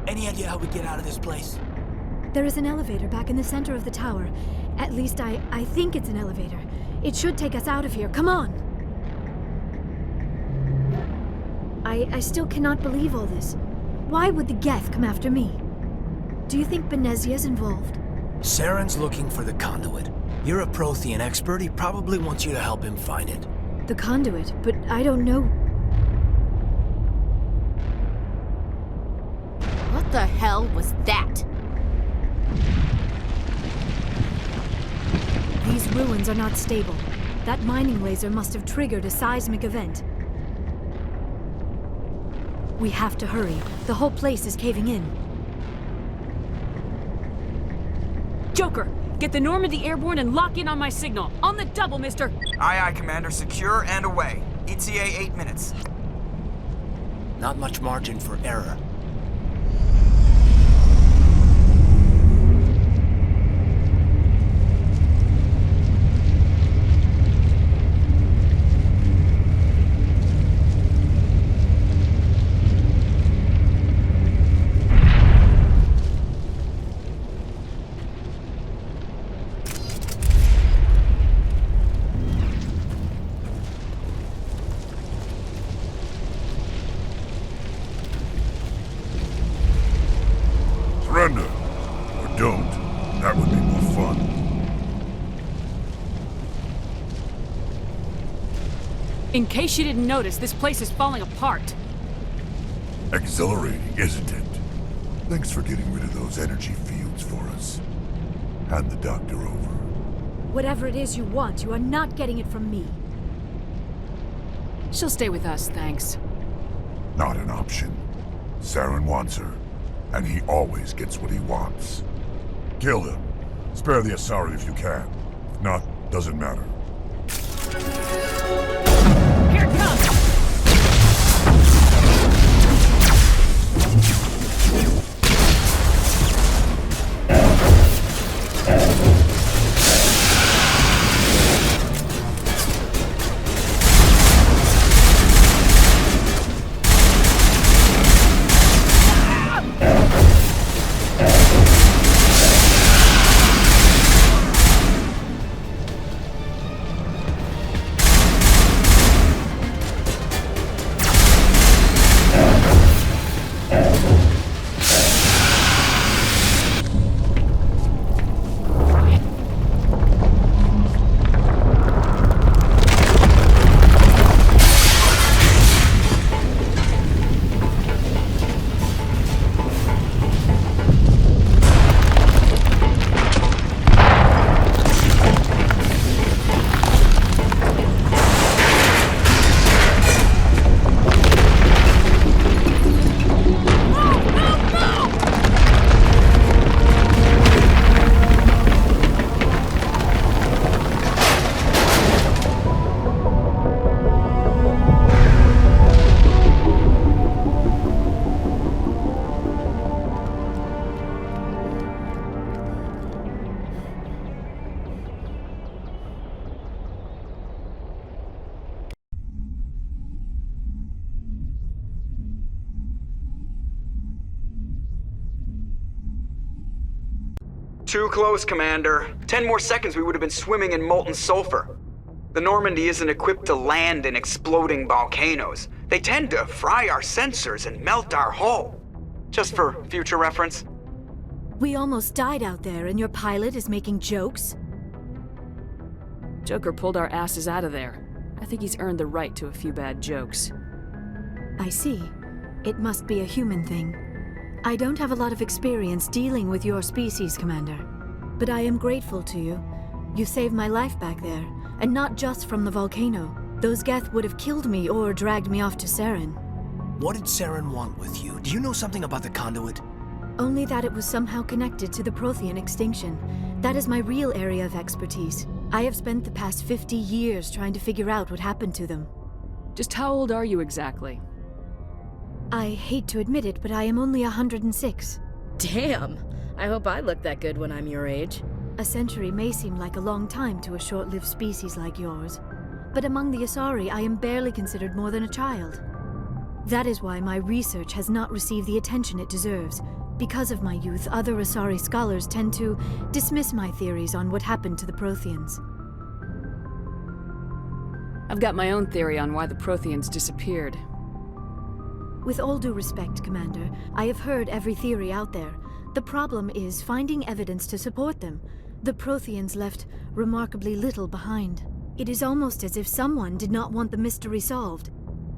Any idea how we get out of this place? There is an elevator back in the center of the tower. At least I think it's an elevator. It should take us out of here. Come on! I still cannot believe all this. Why would the Geth come after me? Do you think Benezia's involved? Saren's looking for the conduit. You're a Prothean expert. He probably wants you to help him find it. The conduit, but I don't know. What the hell was that? These ruins are not stable. That mining laser must have triggered a seismic event. We have to hurry. The whole place is caving in. Joker, get the Normandy airborne and lock in on my signal. On the double, mister! Aye, aye, Commander. Secure and away. ETA 8 minutes. Not much margin for error. Surrender. Or don't. That would be more fun. In case you didn't notice, this place is falling apart. Exhilarating, isn't it? Thanks for getting rid of those energy fields for us. Hand the doctor over. Whatever it is you want, you are not getting it from me. She'll stay with us, thanks. Not an option. Saren wants her, and he always gets what he wants. Kill him. Spare the Asari if you can. If not, doesn't matter. Here it comes! Too close, Commander. 10 more seconds we would have been swimming in molten sulfur. The Normandy isn't equipped to land in exploding volcanoes. They tend to fry our sensors and melt our hull. Just for future reference. We almost died out there, and your pilot is making jokes? Joker pulled our asses out of there. I think he's earned the right to a few bad jokes. I see. It must be a human thing. I don't have a lot of experience dealing with your species, Commander. But I am grateful to you. You saved my life back there, and not just from the volcano. Those Geth would have killed me or dragged me off to Saren. What did Saren want with you? Do you know something about the conduit? Only that it was somehow connected to the Prothean extinction. That is my real area of expertise. I have spent the past 50 years trying to figure out what happened to them. Just how old are you exactly? I hate to admit it, but I am only 106. Damn! I hope I look that good when I'm your age. A century may seem like a long time to a short-lived species like yours, but among the Asari, I am barely considered more than a child. That is why my research has not received the attention it deserves. Because of my youth, other Asari scholars tend to dismiss my theories on what happened to the Protheans. I've got my own theory on why the Protheans disappeared. With all due respect, Commander, I have heard every theory out there. The problem is finding evidence to support them. The Protheans left remarkably little behind. It is almost as if someone did not want the mystery solved.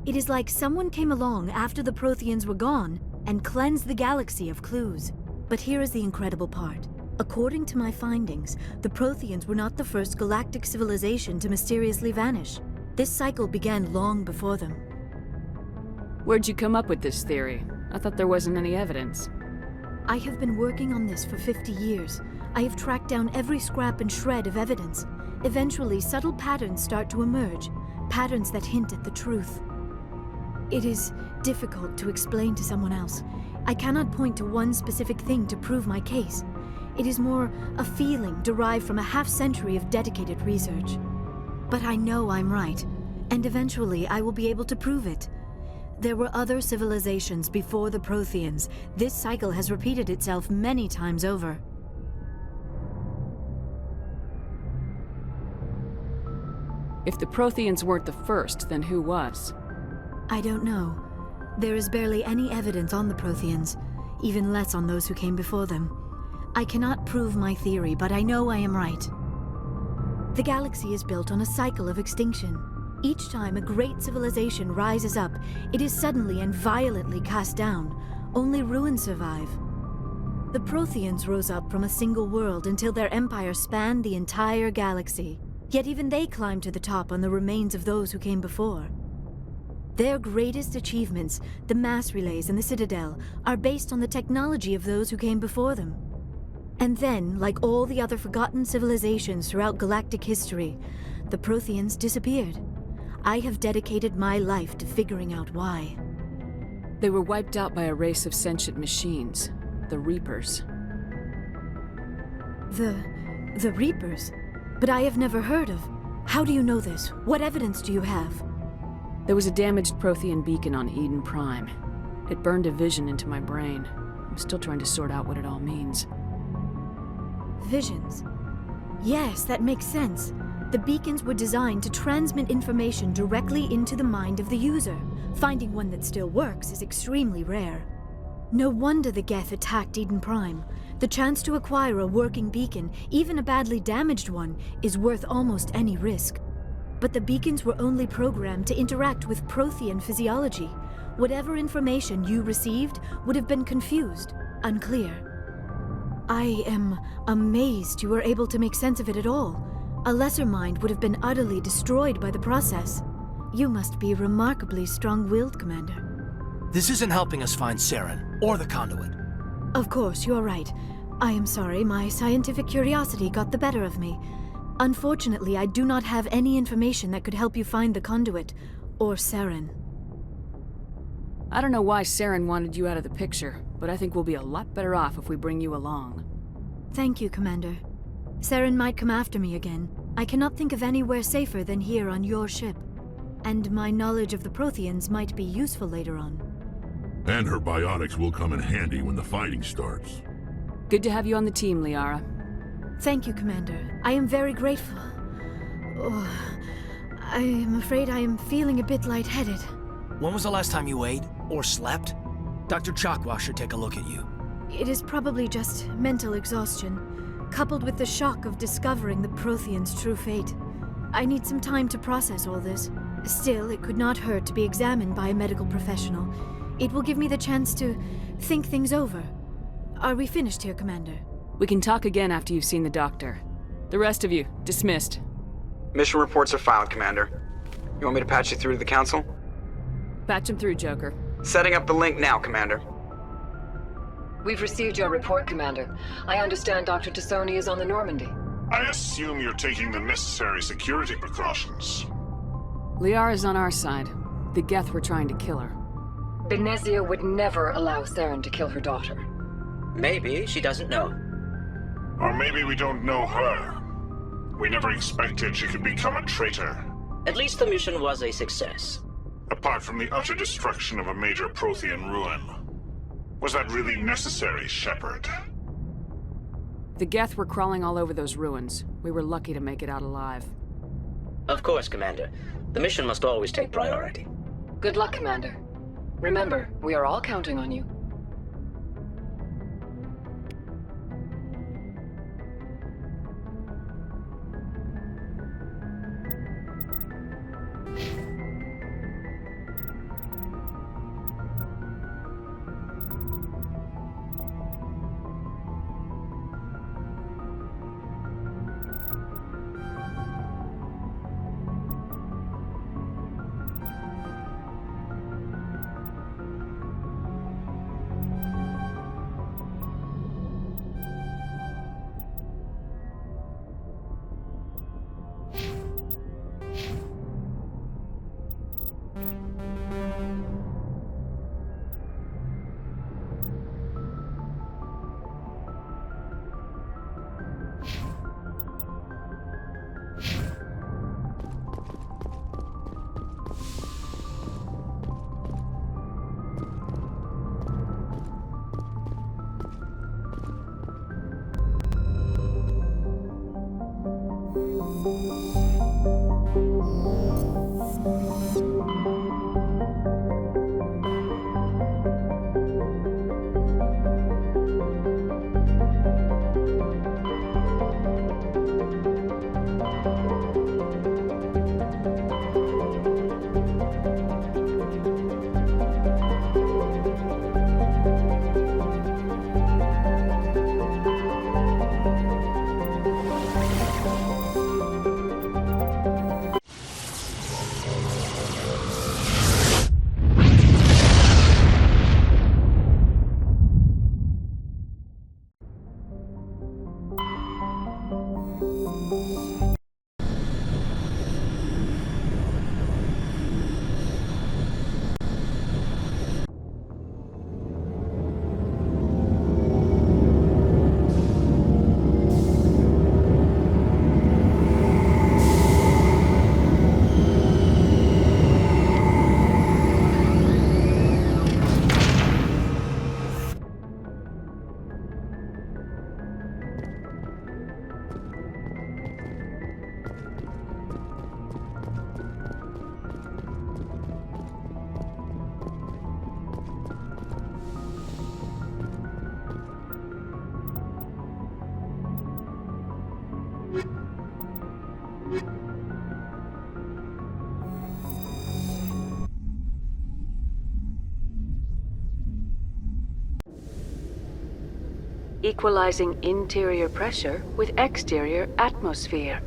It is like someone came along after the Protheans were gone and cleansed the galaxy of clues. But here is the incredible part. According to my findings, the Protheans were not the first galactic civilization to mysteriously vanish. This cycle began long before them. Where'd you come up with this theory? I thought there wasn't any evidence. I have been working on this for 50 years. I have tracked down every scrap and shred of evidence. Eventually, subtle patterns start to emerge, patterns that hint at the truth. It is difficult to explain to someone else. I cannot point to one specific thing to prove my case. It is more a feeling derived from a half-century of dedicated research. But I know I'm right, and eventually I will be able to prove it. There were other civilizations before the Protheans. This cycle has repeated itself many times over. If the Protheans weren't the first, then who was? I don't know. There is barely any evidence on the Protheans, even less on those who came before them. I cannot prove my theory, but I know I am right. The galaxy is built on a cycle of extinction. Each time a great civilization rises up, it is suddenly and violently cast down. Only ruins survive. The Protheans rose up from a single world until their empire spanned the entire galaxy. Yet even they climbed to the top on the remains of those who came before. Their greatest achievements, the mass relays and the Citadel, are based on the technology of those who came before them. And then, like all the other forgotten civilizations throughout galactic history, the Protheans disappeared. I have dedicated my life to figuring out why. They were wiped out by a race of sentient machines, the Reapers. The Reapers? But I have never heard of. How do you know this? What evidence do you have? There was a damaged Prothean beacon on Eden Prime. It burned a vision into my brain. I'm still trying to sort out what it all means. Visions? Yes, that makes sense. The beacons were designed to transmit information directly into the mind of the user. Finding one that still works is extremely rare. No wonder the Geth attacked Eden Prime. The chance to acquire a working beacon, even a badly damaged one, is worth almost any risk. But the beacons were only programmed to interact with Prothean physiology. Whatever information you received would have been confused, unclear. I am amazed you were able to make sense of it at all. A lesser mind would have been utterly destroyed by the process. You must be remarkably strong-willed, Commander. This isn't helping us find Saren, or the conduit. Of course, you're right. I am sorry, my scientific curiosity got the better of me. Unfortunately, I do not have any information that could help you find the conduit, or Saren. I don't know why Saren wanted you out of the picture, but I think we'll be a lot better off if we bring you along. Thank you, Commander. Saren might come after me again. I cannot think of anywhere safer than here on your ship. And my knowledge of the Protheans might be useful later on. And her biotics will come in handy when the fighting starts. Good to have you on the team, Liara. Thank you, Commander. I am very grateful. Oh, I am afraid I am feeling a bit lightheaded. When was the last time you ate, or slept? Dr. Chakwa should take a look at you. It is probably just mental exhaustion, coupled with the shock of discovering the Prothean's true fate. I need some time to process all this. Still, it could not hurt to be examined by a medical professional. It will give me the chance to think things over. Are we finished here, Commander? We can talk again after you've seen the doctor. The rest of you, dismissed. Mission reports are filed, Commander. You want me to patch you through to the Council? Patch him through, Joker. Setting up the link now, Commander. We've received your report, Commander. I understand Dr. Tassoni is on the Normandy. I assume you're taking the necessary security precautions. Liara's on our side. The Geth were trying to kill her. Benezia would never allow Saren to kill her daughter. Maybe she doesn't know. Or maybe we don't know her. We never expected she could become a traitor. At least the mission was a success. Apart from the utter destruction of a major Prothean ruin. Was that really necessary, Shepard? The Geth were crawling all over those ruins. We were lucky to make it out alive. Of course, Commander. The mission must always take priority. Good luck, Commander. Remember, we are all counting on you. Equalizing interior pressure with exterior atmosphere.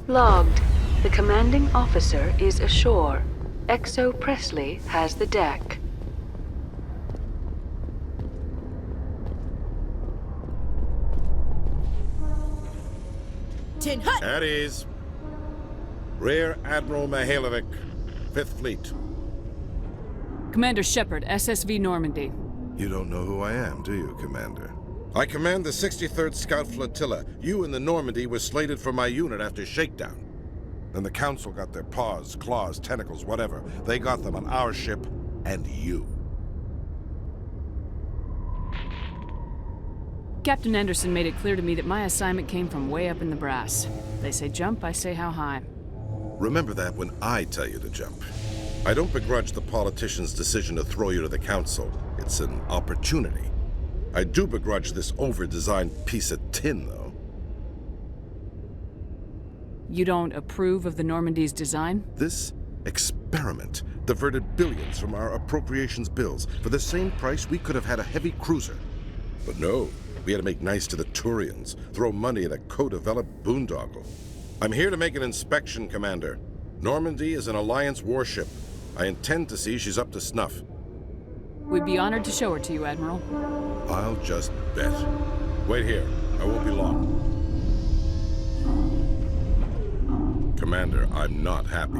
Logged. The commanding officer is ashore. Exo Presley has the deck. At ease. Rear Admiral Mihailovic, 5th Fleet. Commander Shepard, SSV Normandy. You don't know who I am, do you, Commander? I command the 63rd Scout Flotilla. You and the Normandy were slated for my unit after shakedown. Then the Council got their paws, claws, tentacles, whatever. They got them on our ship and you. Captain Anderson made it clear to me that my assignment came from way up in the brass. They say jump, I say how high. Remember that when I tell you to jump. I don't begrudge the politicians' decision to throw you to the Council. It's an opportunity. I do begrudge this over-designed piece of tin, though. You don't approve of the Normandy's design? This experiment diverted billions from our appropriations bills. For the same price, we could have had a heavy cruiser. But no, we had to make nice to the Turians, throw money at a co-developed boondoggle. I'm here to make an inspection, Commander. Normandy is an Alliance warship. I intend to see she's up to snuff. We'd be honored to show her to you, Admiral. I'll just bet. Wait here. I won't be long. Commander, I'm not happy.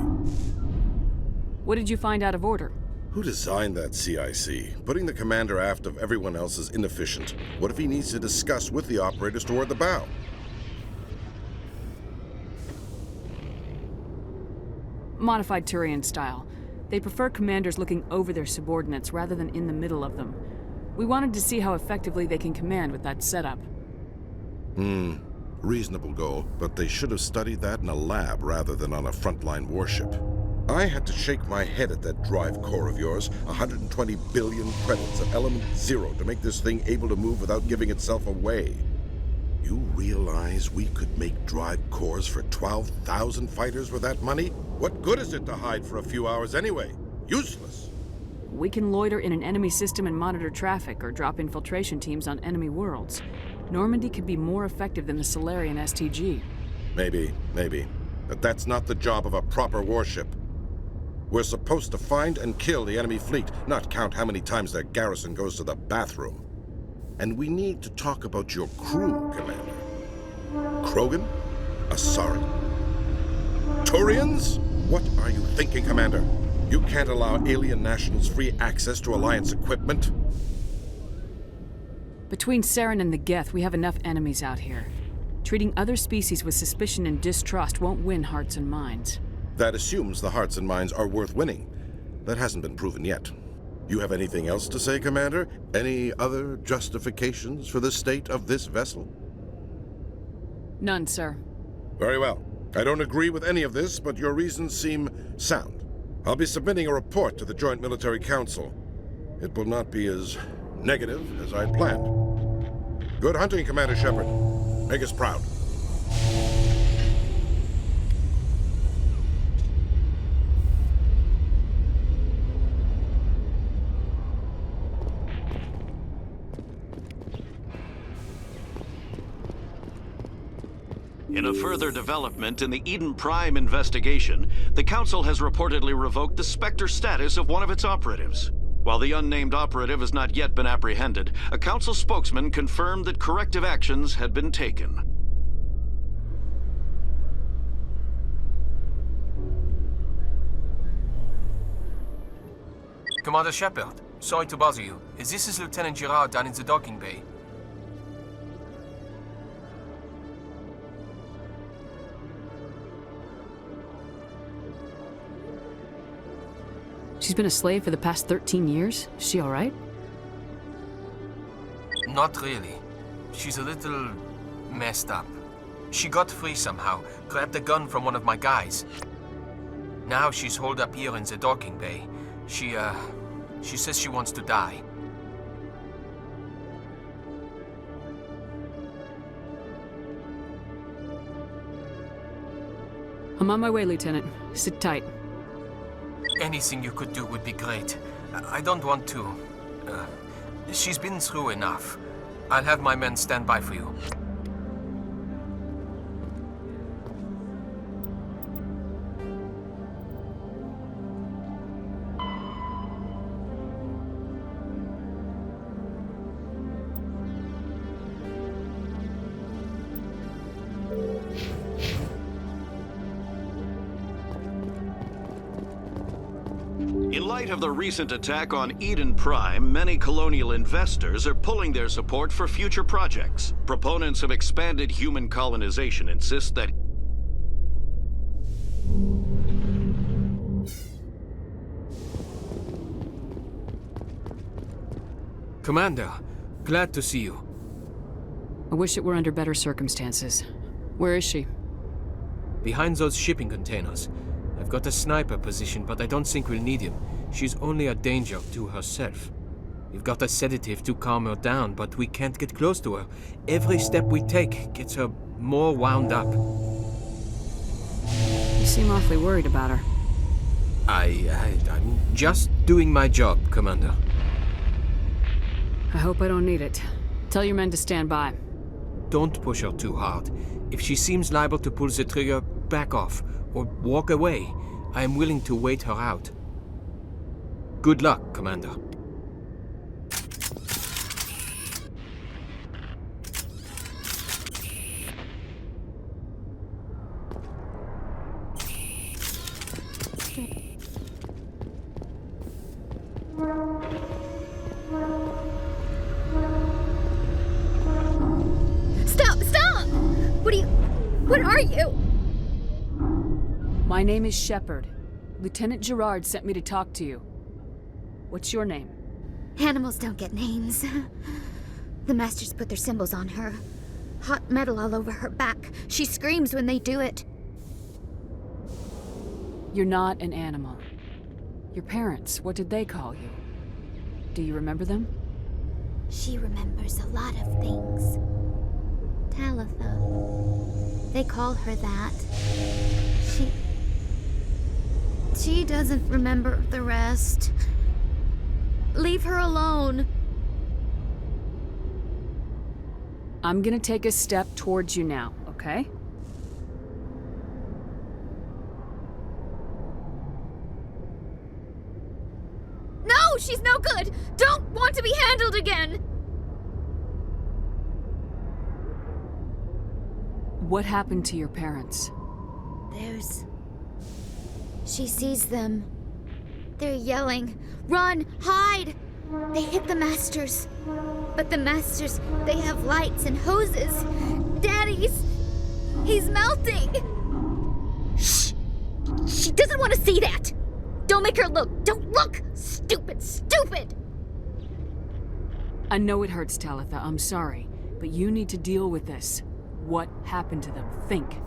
What did you find out of order? Who designed that CIC? Putting the commander aft of everyone else is inefficient. What if he needs to discuss with the operators toward the bow? Modified Turian style. They prefer commanders looking over their subordinates rather than in the middle of them. We wanted to see how effectively they can command with that setup. Reasonable goal, but they should have studied that in a lab rather than on a frontline warship. I had to shake my head at that drive core of yours. 120 billion credits at element 0 to make this thing able to move without giving itself away. You realize we could make drive cores for 12,000 fighters with that money? What good is it to hide for a few hours anyway? Useless. We can loiter in an enemy system and monitor traffic, or drop infiltration teams on enemy worlds. Normandy could be more effective than the Solarian STG. Maybe. But that's not the job of a proper warship. We're supposed to find and kill the enemy fleet, not count how many times their garrison goes to the bathroom. And we need to talk about your crew, Commander. Krogan? A Saren? Turians? What are you thinking, Commander? You can't allow alien nationals free access to Alliance equipment? Between Saren and the Geth, we have enough enemies out here. Treating other species with suspicion and distrust won't win hearts and minds. That assumes the hearts and minds are worth winning. That hasn't been proven yet. You have anything else to say, Commander? Any other justifications for the state of this vessel? None, sir. Very well. I don't agree with any of this, but your reasons seem sound. I'll be submitting a report to the Joint Military Council. It will not be as negative as I'd planned. Good hunting, Commander Shepard. Make us proud. In a further development in the Eden Prime investigation, the Council has reportedly revoked the Spectre status of one of its operatives. While the unnamed operative has not yet been apprehended, a Council spokesman confirmed that corrective actions had been taken. Commander Shepard, sorry to bother you. This is Lieutenant Girard down in the docking bay. She's been a slave for the past 13 years? Is she all right? Not really. She's a little messed up. She got free somehow, grabbed a gun from one of my guys. Now she's holed up here in the docking bay. She says she wants to die. I'm on my way, Lieutenant. Sit tight. Anything you could do would be great. I don't want to. She's been through enough. I'll have my men stand by for you. In light of the recent attack on Eden Prime, many colonial investors are pulling their support for future projects. Proponents of expanded human colonization insist that Commander, glad to see you. I wish it were under better circumstances. Where is she? Behind those shipping containers. I've got a sniper position, but I don't think we'll need him. She's only a danger to herself. We've got a sedative to calm her down, but we can't get close to her. Every step we take gets her more wound up. You seem awfully worried about her. I'm just doing my job, Commander. I hope I don't need it. Tell your men to stand by. Don't push her too hard. If she seems liable to pull the trigger, back off, or walk away. I am willing to wait her out. Good luck, Commander. What are you? My name is Shepard. Lieutenant Gerard sent me to talk to you. What's your name? Animals don't get names. The Masters put their symbols on her. Hot metal all over her back. She screams when they do it. You're not an animal. Your parents, what did they call you? Do you remember them? She remembers a lot of things. Talitha. They call her that. She doesn't remember the rest. Leave her alone. I'm gonna take a step towards you now, okay? No, she's no good! Don't want to be handled again! What happened to your parents? She sees them. They're yelling, "Run! Hide!" They hit the Masters. But the Masters, they have lights and hoses. He's melting! Shh! She doesn't want to see that! Don't make her look! Don't look! Stupid! I know it hurts, Talitha. I'm sorry. But you need to deal with this. What happened to them? Think.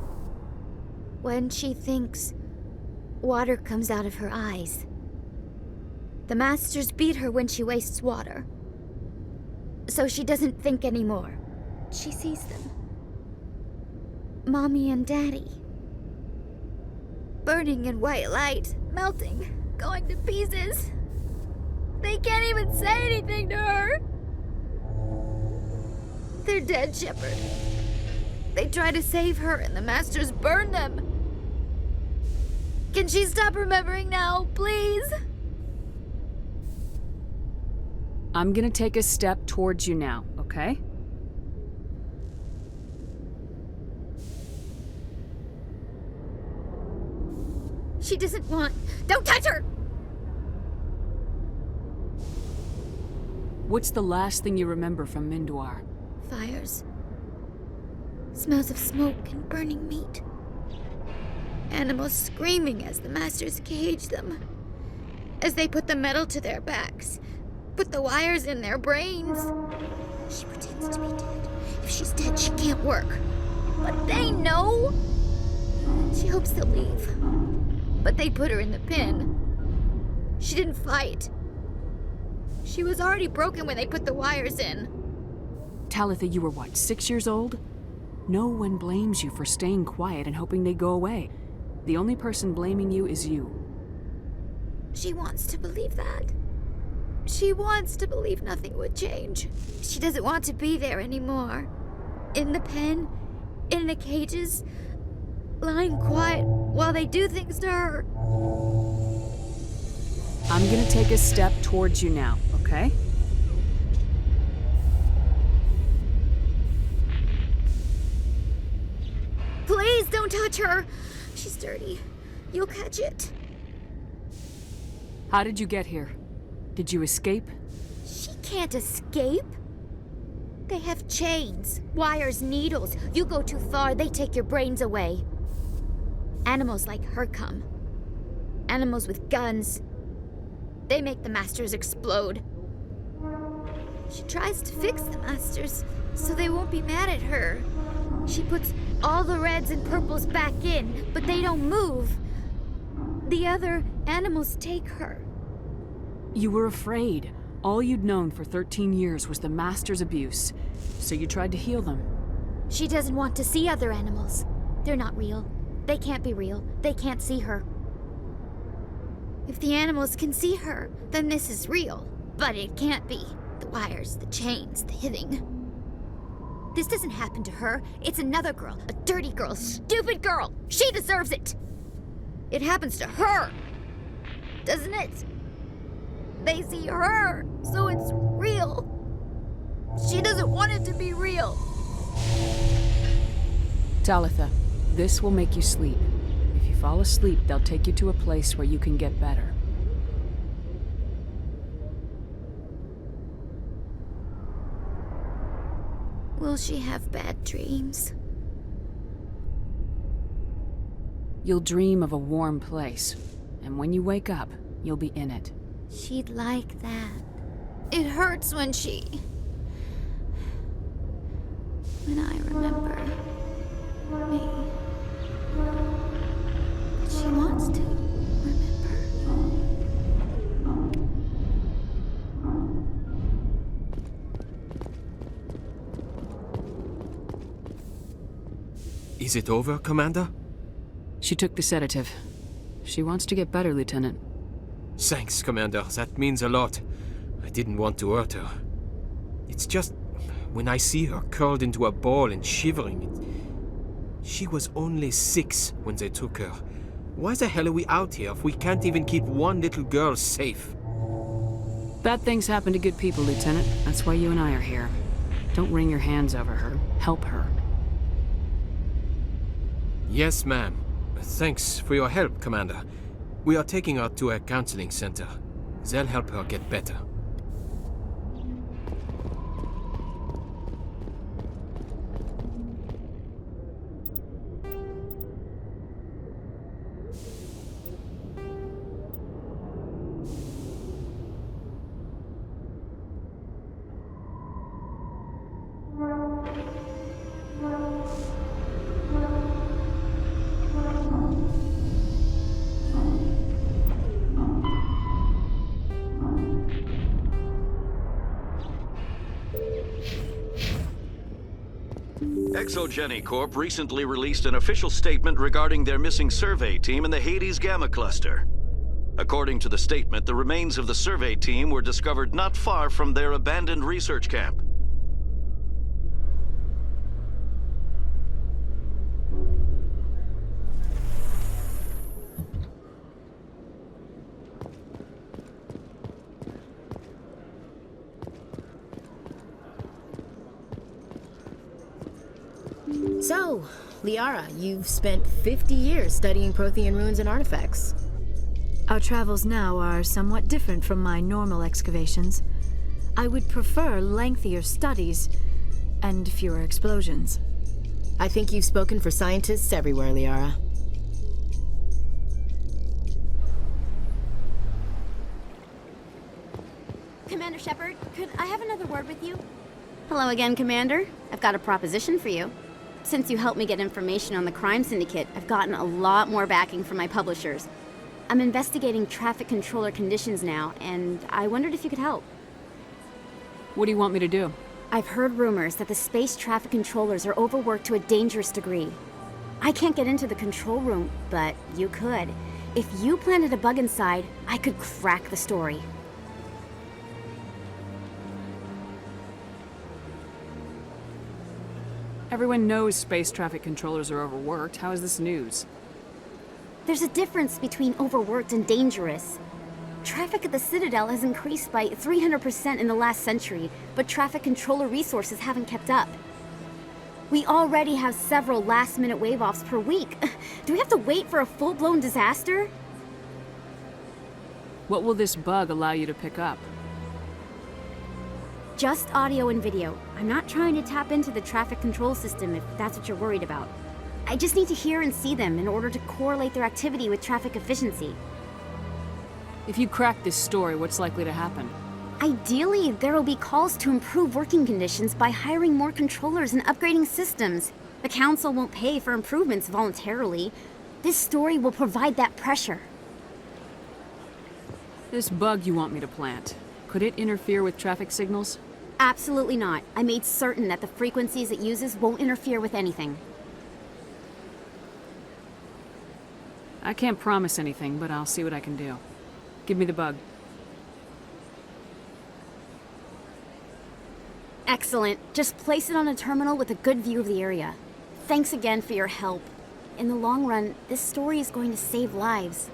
When she thinks, water comes out of her eyes. The Masters beat her when she wastes water. So she doesn't think anymore. She sees them. Mommy and Daddy. Burning in white light, melting, going to pieces. They can't even say anything to her. They're dead, Shepard. They try to save her and the Masters burn them. Can she stop remembering now, please? I'm gonna take a step towards you now, okay? She doesn't want... Don't touch her! What's the last thing you remember from Mindoir? Fires. Smells of smoke and burning meat. Animals screaming as the Masters cage them. As they put the metal to their backs. Put the wires in their brains. She pretends to be dead. If she's dead, she can't work. But they know. She hopes they'll leave. But they put her in the pen. She didn't fight. She was already broken when they put the wires in. Talitha, you were what, 6 years old? No one blames you for staying quiet and hoping they'd go away. The only person blaming you is you. She wants to believe that. She wants to believe nothing would change. She doesn't want to be there anymore. In the pen, in the cages, lying quiet while they do things to her. I'm gonna take a step towards you now, okay? Please don't touch her. She's dirty. You'll catch it. How did you get here? Did you escape? She can't escape. They have chains, wires, needles. You go too far, they take your brains away. Animals like her come. Animals with guns. They make the Masters explode. She tries to fix the Masters so they won't be mad at her. She puts all the reds and purples back in, but they don't move. The other animals take her. You were afraid. All you'd known for 13 years was the Master's abuse, so you tried to heal them. She doesn't want to see other animals. They're not real. They can't be real. They can't see her. If the animals can see her, then this is real. But it can't be. The wires, the chains, the hitting. This doesn't happen to her. It's another girl. A dirty girl. Stupid girl. She deserves it. It happens to her. Doesn't it? They see her, so it's real. She doesn't want it to be real. Talitha, this will make you sleep. If you fall asleep, they'll take you to a place where you can get better. Will she have bad dreams? You'll dream of a warm place, and when you wake up, you'll be in it. She'd like that. It hurts when I remember me. But she wants to remember. Is it over, Commander? She took the sedative. She wants to get better, Lieutenant. Thanks, Commander. That means a lot. I didn't want to hurt her. It's just, when I see her curled into a ball and shivering, she was only 6 when they took her. Why the hell are we out here if we can't even keep one little girl safe? Bad things happen to good people, Lieutenant. That's why you and I are here. Don't wring your hands over her. Help her. Yes, ma'am. Thanks for your help, Commander. We are taking her to a counseling center. They'll help her get better. Exogeny Corp recently released an official statement regarding their missing survey team in the Hades Gamma Cluster. According to the statement, the remains of the survey team were discovered not far from their abandoned research camp. So, Liara, you've spent 50 years studying Prothean ruins and artifacts. Our travels now are somewhat different from my normal excavations. I would prefer lengthier studies and fewer explosions. I think you've spoken for scientists everywhere, Liara. Commander Shepard, could I have another word with you? Hello again, Commander. I've got a proposition for you. Since you helped me get information on the crime syndicate, I've gotten a lot more backing from my publishers. I'm investigating traffic controller conditions now, and I wondered if you could help. What do you want me to do? I've heard rumors that the space traffic controllers are overworked to a dangerous degree. I can't get into the control room, but you could. If you planted a bug inside, I could crack the story. Everyone knows space traffic controllers are overworked. How is this news? There's a difference between overworked and dangerous. Traffic at the Citadel has increased by 300% in the last century, but traffic controller resources haven't kept up. We already have several last-minute wave-offs per week. Do we have to wait for a full-blown disaster? What will this bug allow you to pick up? Just audio and video. I'm not trying to tap into the traffic control system if that's what you're worried about. I just need to hear and see them in order to correlate their activity with traffic efficiency. If you crack this story, what's likely to happen? Ideally, there will be calls to improve working conditions by hiring more controllers and upgrading systems. The Council won't pay for improvements voluntarily. This story will provide that pressure. This bug you want me to plant. Could it interfere with traffic signals? Absolutely not. I made certain that the frequencies it uses won't interfere with anything. I can't promise anything, but I'll see what I can do. Give me the bug. Excellent. Just place it on a terminal with a good view of the area. Thanks again for your help. In the long run, this story is going to save lives.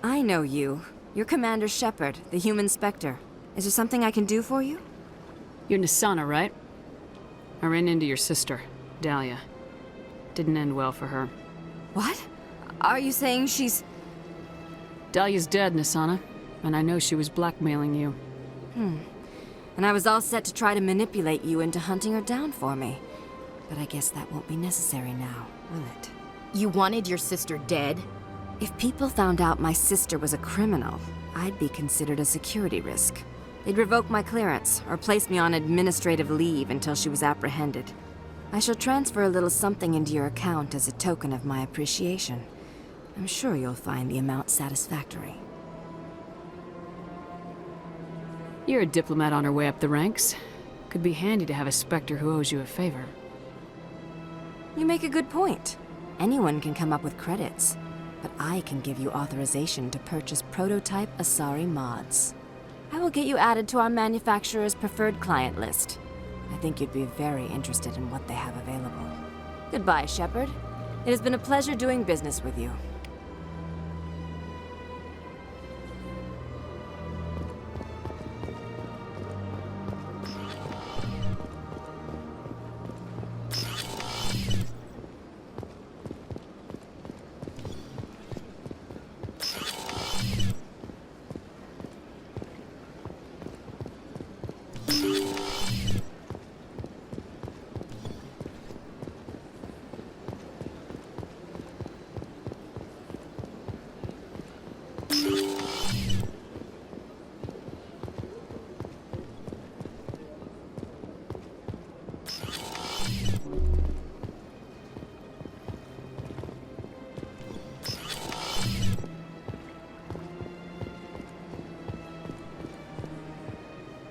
I know you. You're Commander Shepard, the human Spectre. Is there something I can do for you? You're Nisana, right? I ran into your sister, Dahlia. Didn't end well for her. What? Are you saying she's... Dahlia's dead, Nisana. And I know she was blackmailing you. And I was all set to try to manipulate you into hunting her down for me. But I guess that won't be necessary now, will it? You wanted your sister dead? If people found out my sister was a criminal, I'd be considered a security risk. They'd revoke my clearance, or place me on administrative leave until she was apprehended. I shall transfer a little something into your account as a token of my appreciation. I'm sure you'll find the amount satisfactory. You're a diplomat on her way up the ranks. Could be handy to have a Spectre who owes you a favor. You make a good point. Anyone can come up with credits. But I can give you authorization to purchase prototype Asari mods. I will get you added to our manufacturer's preferred client list. I think you'd be very interested in what they have available. Goodbye, Shepard. It has been a pleasure doing business with you.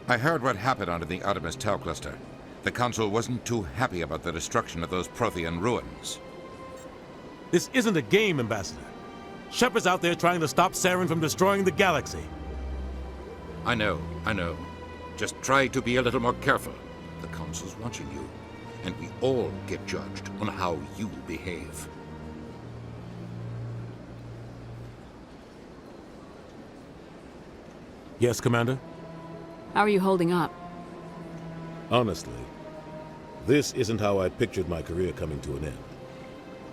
I heard what happened under the Artemis Tau cluster. The Council wasn't too happy about the destruction of those Prothean ruins. This isn't a game, Ambassador. Shepard's out there trying to stop Saren from destroying the galaxy. I know. Just try to be a little more careful. The Council's watching you, and we all get judged on how you behave. Yes, Commander? How are you holding up? Honestly, this isn't how I pictured my career coming to an end.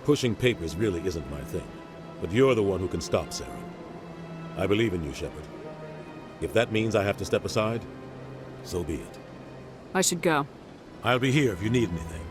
Pushing papers really isn't my thing, but you're the one who can stop Saren. I believe in you, Shepard. If that means I have to step aside, so be it. I should go. I'll be here if you need anything.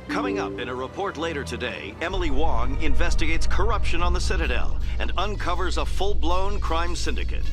Coming up in a report later today, Emily Wong investigates corruption on the Citadel and uncovers a full-blown crime syndicate.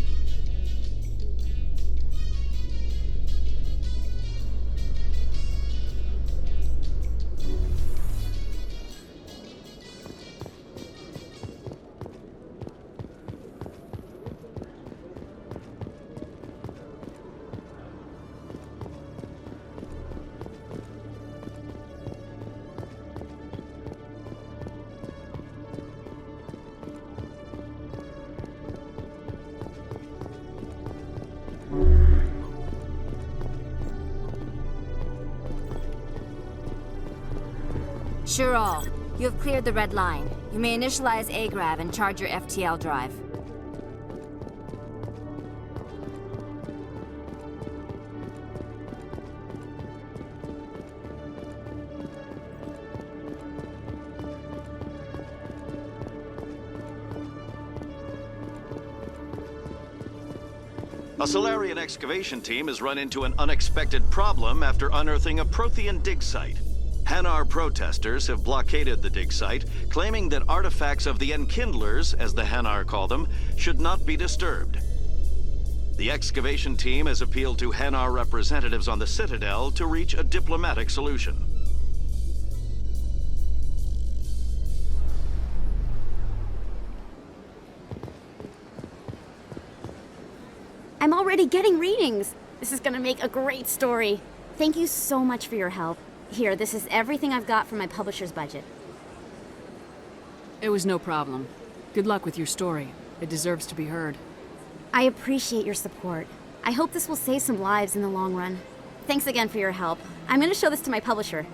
Sure all. You have cleared the red line. You may initialize AGRAV and charge your FTL drive. A Salarian excavation team has run into an unexpected problem after unearthing a Prothean dig site. Hanar protesters have blockaded the dig site, claiming that artifacts of the Enkindlers, as the Hanar call them, should not be disturbed. The excavation team has appealed to Hanar representatives on the Citadel to reach a diplomatic solution. I'm already getting readings. This is gonna make a great story. Thank you so much for your help. Here, this is everything I've got from my publisher's budget. It was no problem. Good luck with your story. It deserves to be heard. I appreciate your support. I hope this will save some lives in the long run. Thanks again for your help. I'm gonna show this to my publisher.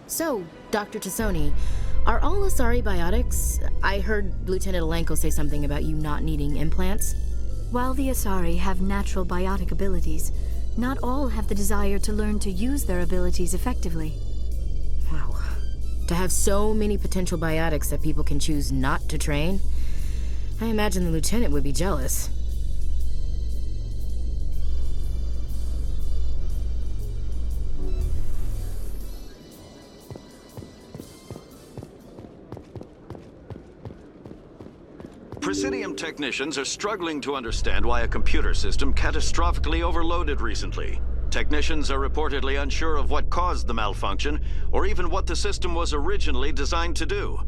So, Dr. Tassoni, are all Asari biotics? I heard Lieutenant Alenko say something about you not needing implants. While the Asari have natural biotic abilities, not all have the desire to learn to use their abilities effectively. Wow. To have so many potential biotics that people can choose not to train? I imagine the Lieutenant would be jealous. Presidium technicians are struggling to understand why a computer system catastrophically overloaded recently. Technicians are reportedly unsure of what caused the malfunction, or even what the system was originally designed to do.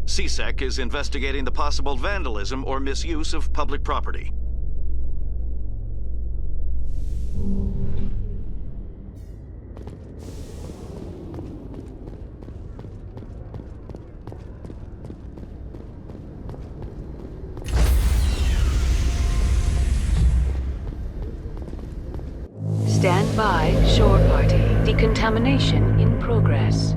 CSEC is investigating the possible vandalism or misuse of public property. Stand by, shore party. Decontamination in progress.